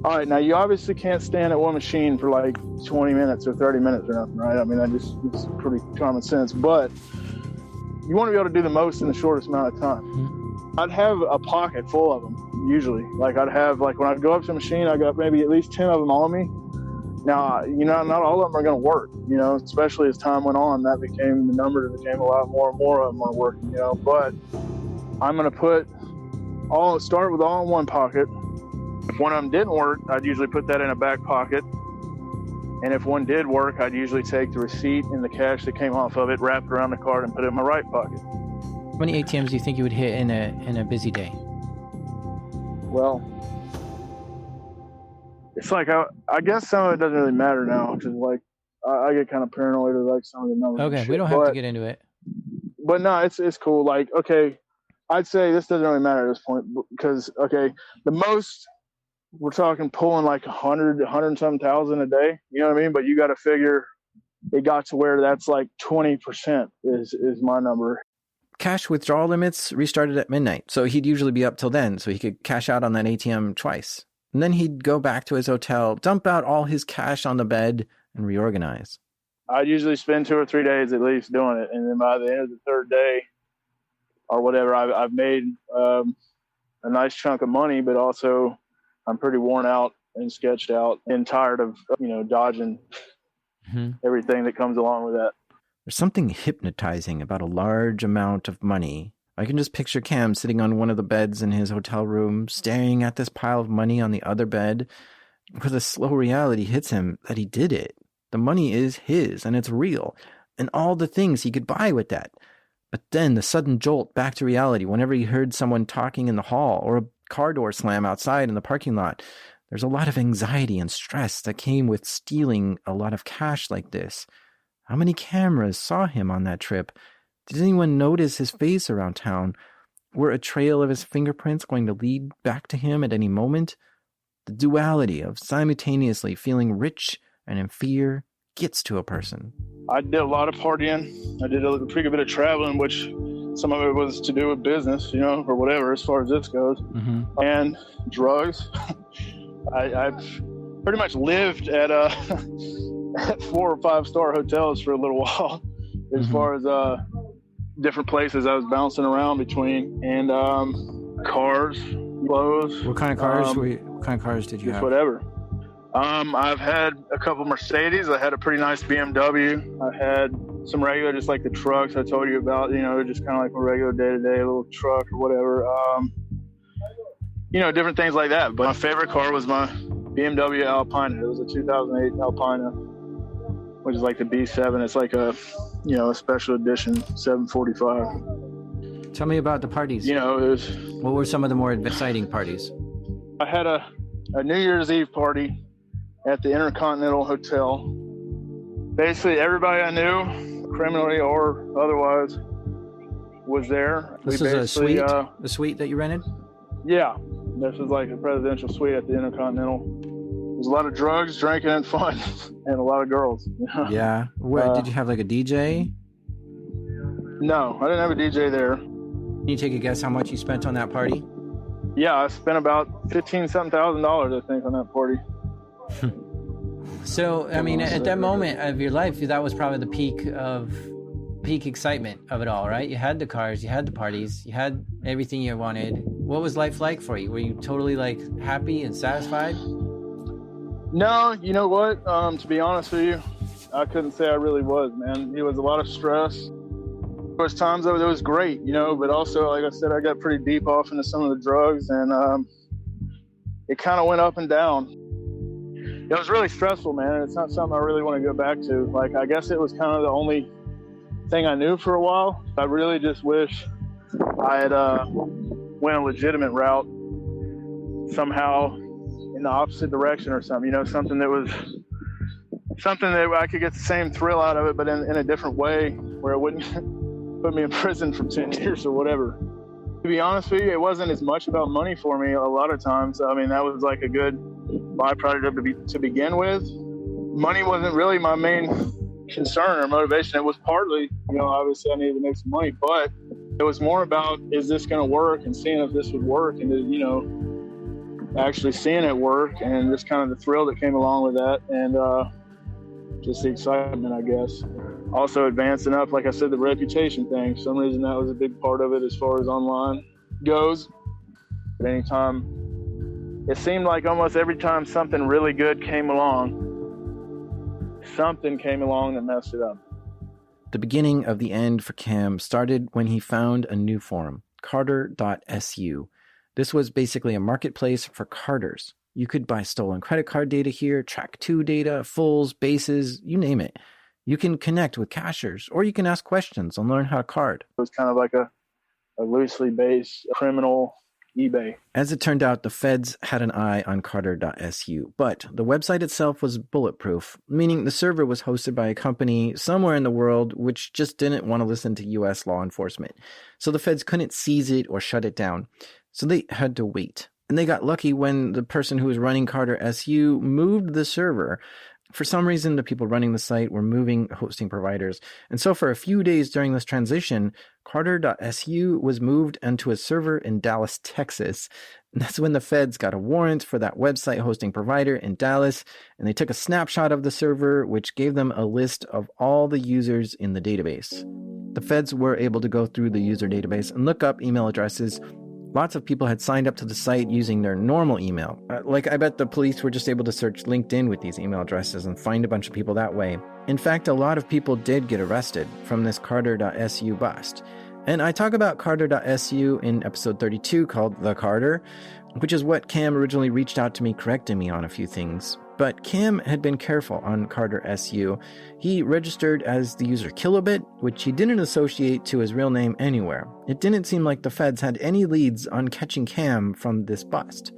All right, now you obviously can't stand at one machine for like 20 minutes or 30 minutes or nothing, right? I mean, it's pretty common sense, but you want to be able to do the most in the shortest amount of time. I'd have a pocket full of them, usually. Like I'd have, like when I'd go up to a machine, I got maybe at least 10 of them on me. Now, not all of them are going to work, especially as time went on, the numbers became a lot more and more of them are working, but I'm going to start with all in one pocket. If one of them didn't work, I'd usually put that in a back pocket. And if one did work, I'd usually take the receipt and the cash that came off of it, wrap it around the card, and put it in my right pocket. How many ATMs do you think you would hit in a busy day? Well, it's like I guess some of it doesn't really matter now because like I get kind of paranoid of like some of the numbers. Okay, we don't have to get into it. But no, it's cool. Like, okay, I'd say this doesn't really matter at this point because okay, the most we're talking pulling like 100 and some thousand a day. You know what I mean? But you got to figure it got to where that's like 20% is my number. Cash withdrawal limits restarted at midnight, so he'd usually be up till then so he could cash out on that ATM twice. And then he'd go back to his hotel, dump out all his cash on the bed, and reorganize. I'd usually spend 2 or 3 days at least doing it. And then by the end of the third day or whatever, I've made a nice chunk of money, but also I'm pretty worn out and sketched out and tired of, dodging everything that comes along with that. There's something hypnotizing about a large amount of money. I can just picture Cam sitting on one of the beds in his hotel room, staring at this pile of money on the other bed, where the slow reality hits him that he did it. The money is his, and it's real, and all the things he could buy with that. But then the sudden jolt back to reality whenever he heard someone talking in the hall or a car door slam outside in the parking lot. There's a lot of anxiety and stress that came with stealing a lot of cash like this. How many cameras saw him on that trip? Did anyone notice his face around town? Were a trail of his fingerprints going to lead back to him at any moment? The duality of simultaneously feeling rich and in fear gets to a person. I did a lot of partying. I did a pretty good bit of traveling, which some of it was to do with business, or whatever, as far as this goes. And drugs. I've pretty much lived at 4 or 5 star hotels for a little while, as far as different places I was bouncing around between, and cars, clothes. What kind of cars what kind of cars did you have? Whatever. I've had a couple Mercedes. I had a pretty nice BMW. I had some regular, just like the trucks I told you about, just kind of like a regular day-to-day little truck or whatever. Different things like that. But my favorite car was my BMW Alpina. It was a 2008 Alpina, which is like the B7. It's like a special edition 745. Tell me about the parties. What were some of the more exciting parties? I had a New Year's Eve party at the Intercontinental Hotel. Basically, everybody I knew, criminally or otherwise, was there. This is a suite? A suite that you rented? Yeah. This was like a presidential suite at the Intercontinental. There's a lot of drugs, drinking, and fun, and a lot of girls. Yeah. Did you have like a DJ? No, I didn't have a DJ there. Can you take a guess how much you spent on that party? Yeah, I spent about $15,000, I think, on that party. So, I mean, at that moment of your life, that was probably the peak excitement of it all, right? You had the cars, you had the parties, you had everything you wanted. What was life like for you? Were you totally happy and satisfied? No, you know what? To be honest with you, I couldn't say I really was, man. It was a lot of stress. There was times that it was great, but also, like I said, I got pretty deep off into some of the drugs, and it kind of went up and down. It was really stressful, man. It's not something I really want to go back to. I guess it was kind of the only thing I knew for a while. I really just wish I had went a legitimate route somehow in the opposite direction or something, something that I could get the same thrill out of it, but in a different way where it wouldn't put me in prison for 10 years or whatever. To be honest with you, it wasn't as much about money for me a lot of times. I mean, that was like a good byproduct to begin with. Money wasn't really my main concern or motivation. It was partly, obviously I needed to make some money, but it was more about, is this going to work, and seeing if this would work, and actually seeing it work, and just kind of the thrill that came along with that, and just the excitement, I guess. Also advancing up, like I said, the reputation thing. For some reason that was a big part of it as far as online goes. But anytime, it seemed like almost every time something really good came along, something came along that messed it up. The beginning of the end for Cam started when he found a new forum, Carter.su. This was basically a marketplace for carders. You could buy stolen credit card data here, track 2 data, fulls, bases, you name it. You can connect with cashers, or you can ask questions and learn how to card. It was kind of like a loosely based criminal eBay. As it turned out, the feds had an eye on Carter.su, but the website itself was bulletproof, meaning the server was hosted by a company somewhere in the world which just didn't want to listen to U.S. law enforcement. So the feds couldn't seize it or shut it down. So they had to wait. And they got lucky when the person who was running Carter.su moved the server. For some reason, the people running the site were moving hosting providers. And so for a few days during this transition, Carter.su was moved onto a server in Dallas, Texas. And that's when the feds got a warrant for that website hosting provider in Dallas. And they took a snapshot of the server, which gave them a list of all the users in the database. The feds were able to go through the user database and look up email addresses. Lots of people had signed up to the site using their normal email. I bet the police were just able to search LinkedIn with these email addresses and find a bunch of people that way. In fact, a lot of people did get arrested from this Carter.su bust. And I talk about Carter.su in episode 32 called The Carter, which is what Cam originally reached out to me correcting me on a few things. But Cam had been careful on Carter.su. He registered as the user Kilobit, which he didn't associate to his real name anywhere. It didn't seem like the feds had any leads on catching Cam from this bust.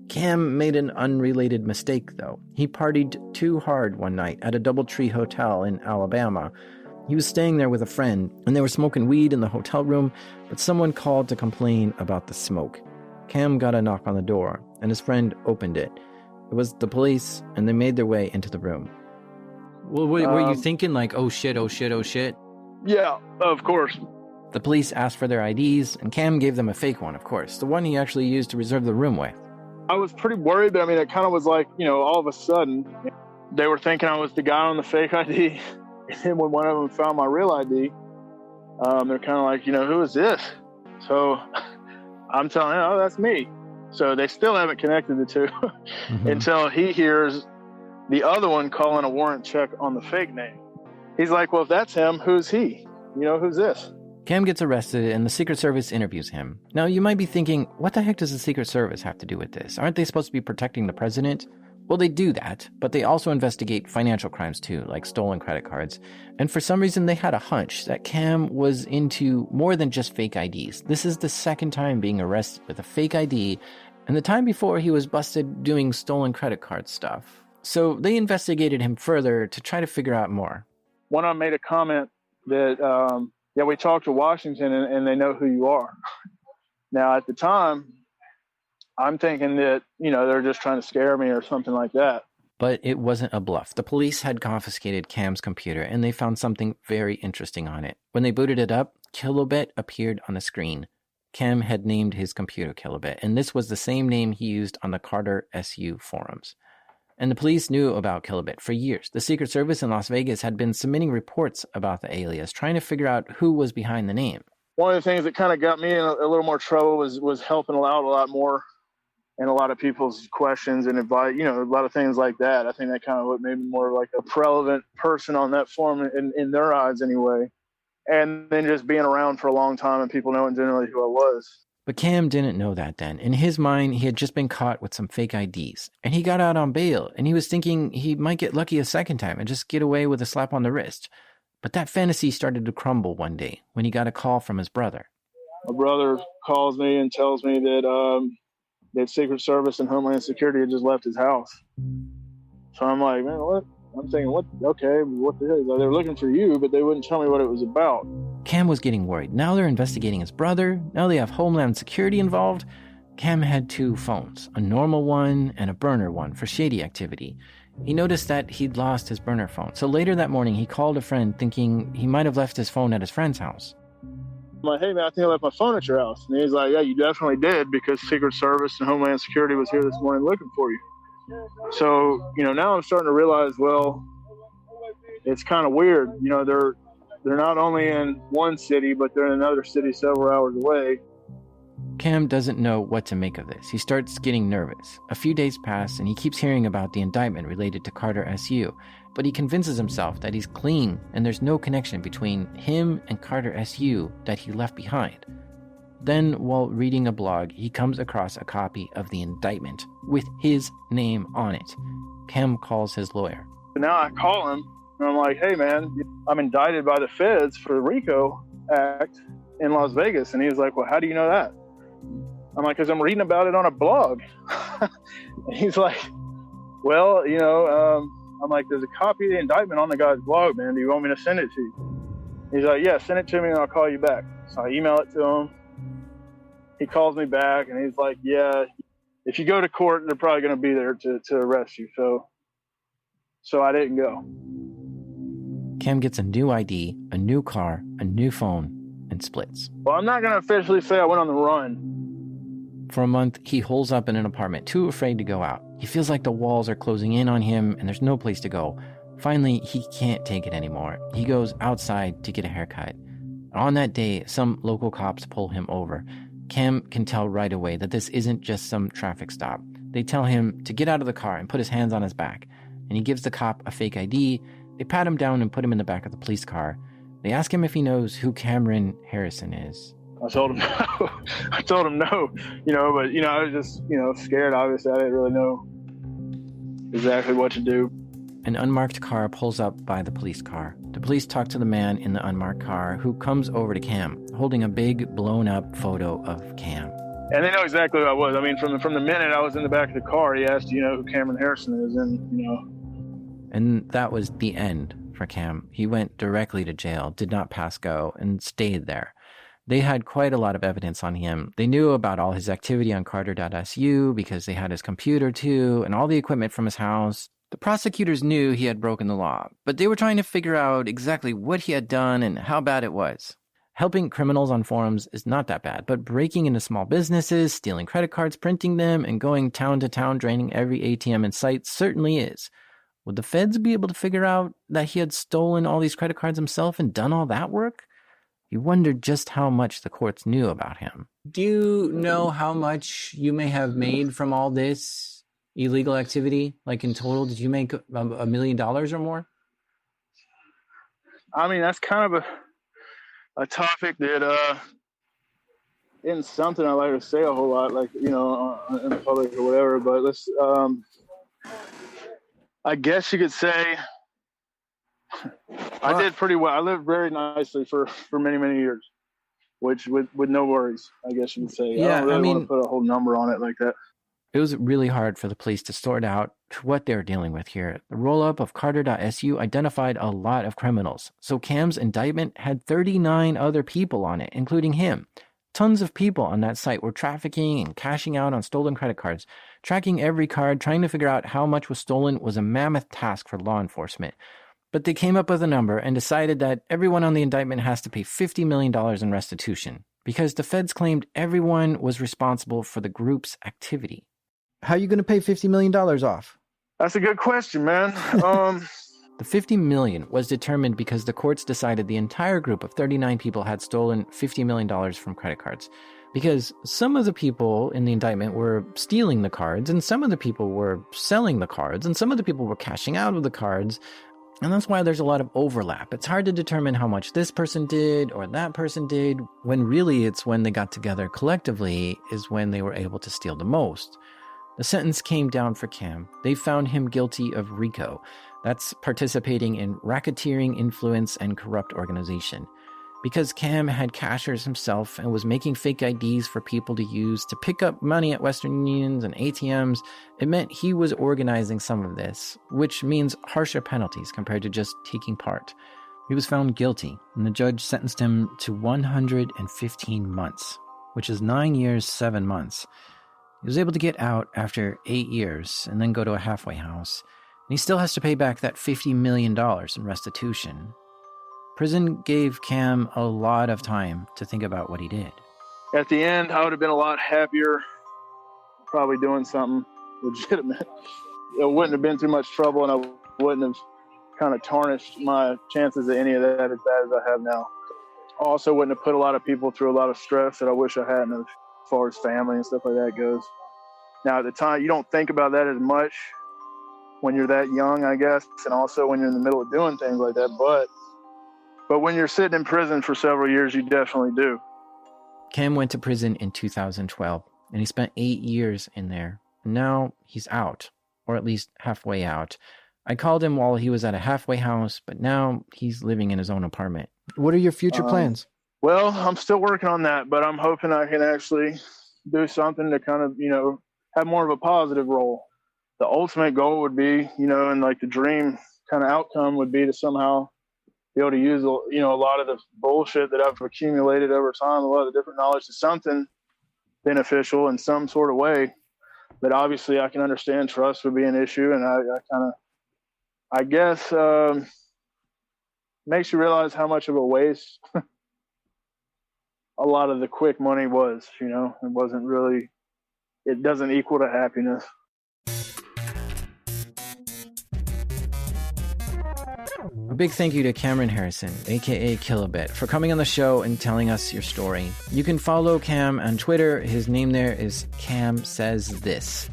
Cam made an unrelated mistake, though. He partied too hard one night at a DoubleTree hotel in Alabama. He was staying there with a friend, and they were smoking weed in the hotel room, but someone called to complain about the smoke. Cam got a knock on the door, and his friend opened it. It was the police, and they made their way into the room. Well, were you thinking like, oh shit, oh shit, oh shit? Yeah, of course. The police asked for their IDs, and Cam gave them a fake one, of course, the one he actually used to reserve the room with. I was pretty worried, but I mean, it kind of was like, all of a sudden, they were thinking I was the guy on the fake ID. And then when one of them found my real ID, they're kind of like, who is this? So I'm telling them, oh, that's me. So they still haven't connected the two until he hears the other one calling a warrant check on the fake name. He's like, well, if that's him, who's he? Who's this? Cam gets arrested and the Secret Service interviews him. Now, you might be thinking, what the heck does the Secret Service have to do with this? Aren't they supposed to be protecting the president? Well, they do that, but they also investigate financial crimes too, like stolen credit cards. And for some reason, they had a hunch that Cam was into more than just fake IDs. This is the second time being arrested with a fake ID, and the time before he was busted doing stolen credit card stuff. So they investigated him further to try to figure out more. One of them made a comment that, we talked to Washington and they know who you are. Now, at the time, I'm thinking that, they're just trying to scare me or something like that. But it wasn't a bluff. The police had confiscated Cam's computer and they found something very interesting on it. When they booted it up, Kilobit appeared on the screen. Cam had named his computer Kilobit, and this was the same name he used on the Carter.su forums. And the police knew about Kilobit for years. The Secret Service in Las Vegas had been submitting reports about the alias, trying to figure out who was behind the name. One of the things that kind of got me in a little more trouble was helping out a lot more and a lot of people's questions and advice, a lot of things like that. I think that kind of what made me more like a relevant person on that forum in their eyes anyway. And then just being around for a long time and people knowing generally who I was. But Cam didn't know that then. In his mind, he had just been caught with some fake IDs. And he got out on bail, and he was thinking he might get lucky a second time and just get away with a slap on the wrist. But that fantasy started to crumble one day when he got a call from his brother. My brother calls me and tells me that that Secret Service and Homeland Security had just left his house. So I'm like, man, what? I'm thinking, what? Okay, what the hell? They were looking for you, but they wouldn't tell me what it was about. Cam was getting worried. Now they're investigating his brother. Now they have Homeland Security involved. Cam had two phones, a normal one and a burner one for shady activity. He noticed that he'd lost his burner phone. So later that morning, he called a friend thinking he might have left his phone at his friend's house. I'm like, hey, man, I think I left my phone at your house. And he's like, yeah, you definitely did, because Secret Service and Homeland Security was here this morning looking for you. So, now I'm starting to realize, well, it's kind of weird. They're not only in one city, but they're in another city several hours away. Cam doesn't know what to make of this. He starts getting nervous. A few days pass, and he keeps hearing about the indictment related to Carter.su, but he convinces himself that he's clean and there's no connection between him and Carter.su that he left behind. Then, while reading a blog, he comes across a copy of the indictment with his name on it. Cam calls his lawyer. Now I call him, and I'm like, hey, man, I'm indicted by the feds for the RICO Act in Las Vegas. And he was like, well, how do you know that? I'm like, because I'm reading about it on a blog. And he's like, well, I'm like, there's a copy of the indictment on the guy's blog, man. Do you want me to send it to you? He's like, yeah, send it to me and I'll call you back. So I email it to him. He calls me back and he's like, yeah, if you go to court, they're probably going to be there to arrest you. So I didn't go. Cam gets a new ID, a new car, a new phone, and splits. Well, I'm not going to officially say I went on the run. For a month, he holes up in an apartment, too afraid to go out. He feels like the walls are closing in on him and there's no place to go. Finally, he can't take it anymore. He goes outside to get a haircut. On that day, some local cops pull him over. Cam can tell right away that this isn't just some traffic stop. They tell him to get out of the car and put his hands on his back. And he gives the cop a fake ID. They pat him down and put him in the back of the police car. They ask him if he knows who Cameron Harrison is. I told him no. I told him no, but, I was just, scared. Obviously, I didn't really know exactly what to do. An unmarked car pulls up by the police car. The police talk to the man in the unmarked car who comes over to Cam, holding a big blown-up photo of Cam. And they know exactly who I was. I mean, from the minute I was in the back of the car, he asked, who Cameron Harrison is, And that was the end for Cam. He went directly to jail, did not pass go, and stayed there. They had quite a lot of evidence on him. They knew about all his activity on Carter.su because they had his computer too, and all the equipment from his house. The prosecutors knew he had broken the law, but they were trying to figure out exactly what he had done and how bad it was. Helping criminals on forums is not that bad, but breaking into small businesses, stealing credit cards, printing them, and going town to town draining every ATM in sight certainly is. Would the feds be able to figure out that he had stolen all these credit cards himself and done all that work? He wondered just how much the courts knew about him. Do you know how much you may have made from all this illegal activity? Like in total, did you make $1 million or more? I mean, that's kind of a topic that isn't something I like to say a whole lot, like, in public or whatever. But let's, I guess you could say I did pretty well. I lived very nicely for many, many years, which with no worries, I guess you could say. Yeah, I don't really want to put a whole number on it like that. It was really hard for the police to sort out what they were dealing with here. The roll-up of Carter.su identified a lot of criminals, so Cam's indictment had 39 other people on it, including him. Tons of people on that site were trafficking and cashing out on stolen credit cards. Tracking every card, trying to figure out how much was stolen was a mammoth task for law enforcement. But they came up with a number and decided that everyone on the indictment has to pay $50 million in restitution, because the feds claimed everyone was responsible for the group's activity. How are you going to pay $50 million off? That's a good question, man. The $50 million was determined because the courts decided the entire group of 39 people had stolen $50 million from credit cards. Because some of the people in the indictment were stealing the cards, and some of the people were selling the cards, and some of the people were cashing out of the cards. And that's why there's a lot of overlap. It's hard to determine how much this person did or that person did, when really it's when they got together collectively is when they were able to steal the most. The sentence came down for Cam. They found him guilty of RICO. That's participating in racketeering, influence, and corrupt organization. Because Cam had cashers himself and was making fake IDs for people to use to pick up money at Western Unions and ATMs, it meant he was organizing some of this, which means harsher penalties compared to just taking part. He was found guilty, and the judge sentenced him to 115 months, which is 9 years, 7 months. He was able to get out after 8 years and then go to a halfway house, and he still has to pay back that $50 million in restitution. Prison gave Cam a lot of time to think about what he did. At the end, I would have been a lot happier, probably doing something legitimate. It wouldn't have been too much trouble, and I wouldn't have kind of tarnished my chances at any of that as bad as I have now. Also wouldn't have put a lot of people through a lot of stress that I wish I hadn't, as far as family and stuff like that goes. Now, at the time, you don't think about that as much when you're that young, I guess, and also when you're in the middle of doing things like that, but when you're sitting in prison for several years, you definitely do. Cam went to prison in 2012, and he spent 8 years in there. And now he's out, or at least halfway out. I called him while he was at a halfway house, but now he's living in his own apartment. What are your future plans? Well, I'm still working on that, but I'm hoping I can actually do something to kind of, have more of a positive role. The ultimate goal would be, and like the dream kind of outcome would be to somehow be able to use, a lot of the bullshit that I've accumulated over time, a lot of the different knowledge to something beneficial in some sort of way. But obviously I can understand trust would be an issue. And I guess, makes you realize how much of a waste a lot of the quick money was, it doesn't equal to happiness. A big thank you to Cameron Harrison, aka Kilobit, for coming on the show and telling us your story. You can follow Cam on Twitter. His name there is Cam Says This.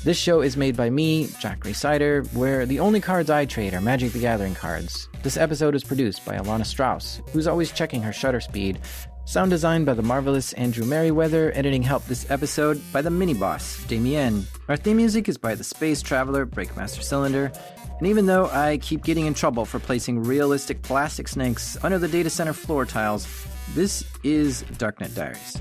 This show is made by me, Jack Rhysider, where the only cards I trade are Magic the Gathering cards. This episode is produced by Alana Strauss, who's always checking her shutter speed. Sound design by the marvelous Andrew Merriweather. Editing help this episode by the mini-boss, Damien. Our theme music is by the Space Traveler, Breakmaster Cylinder. And even though I keep getting in trouble for placing realistic plastic snakes under the data center floor tiles, this is Darknet Diaries.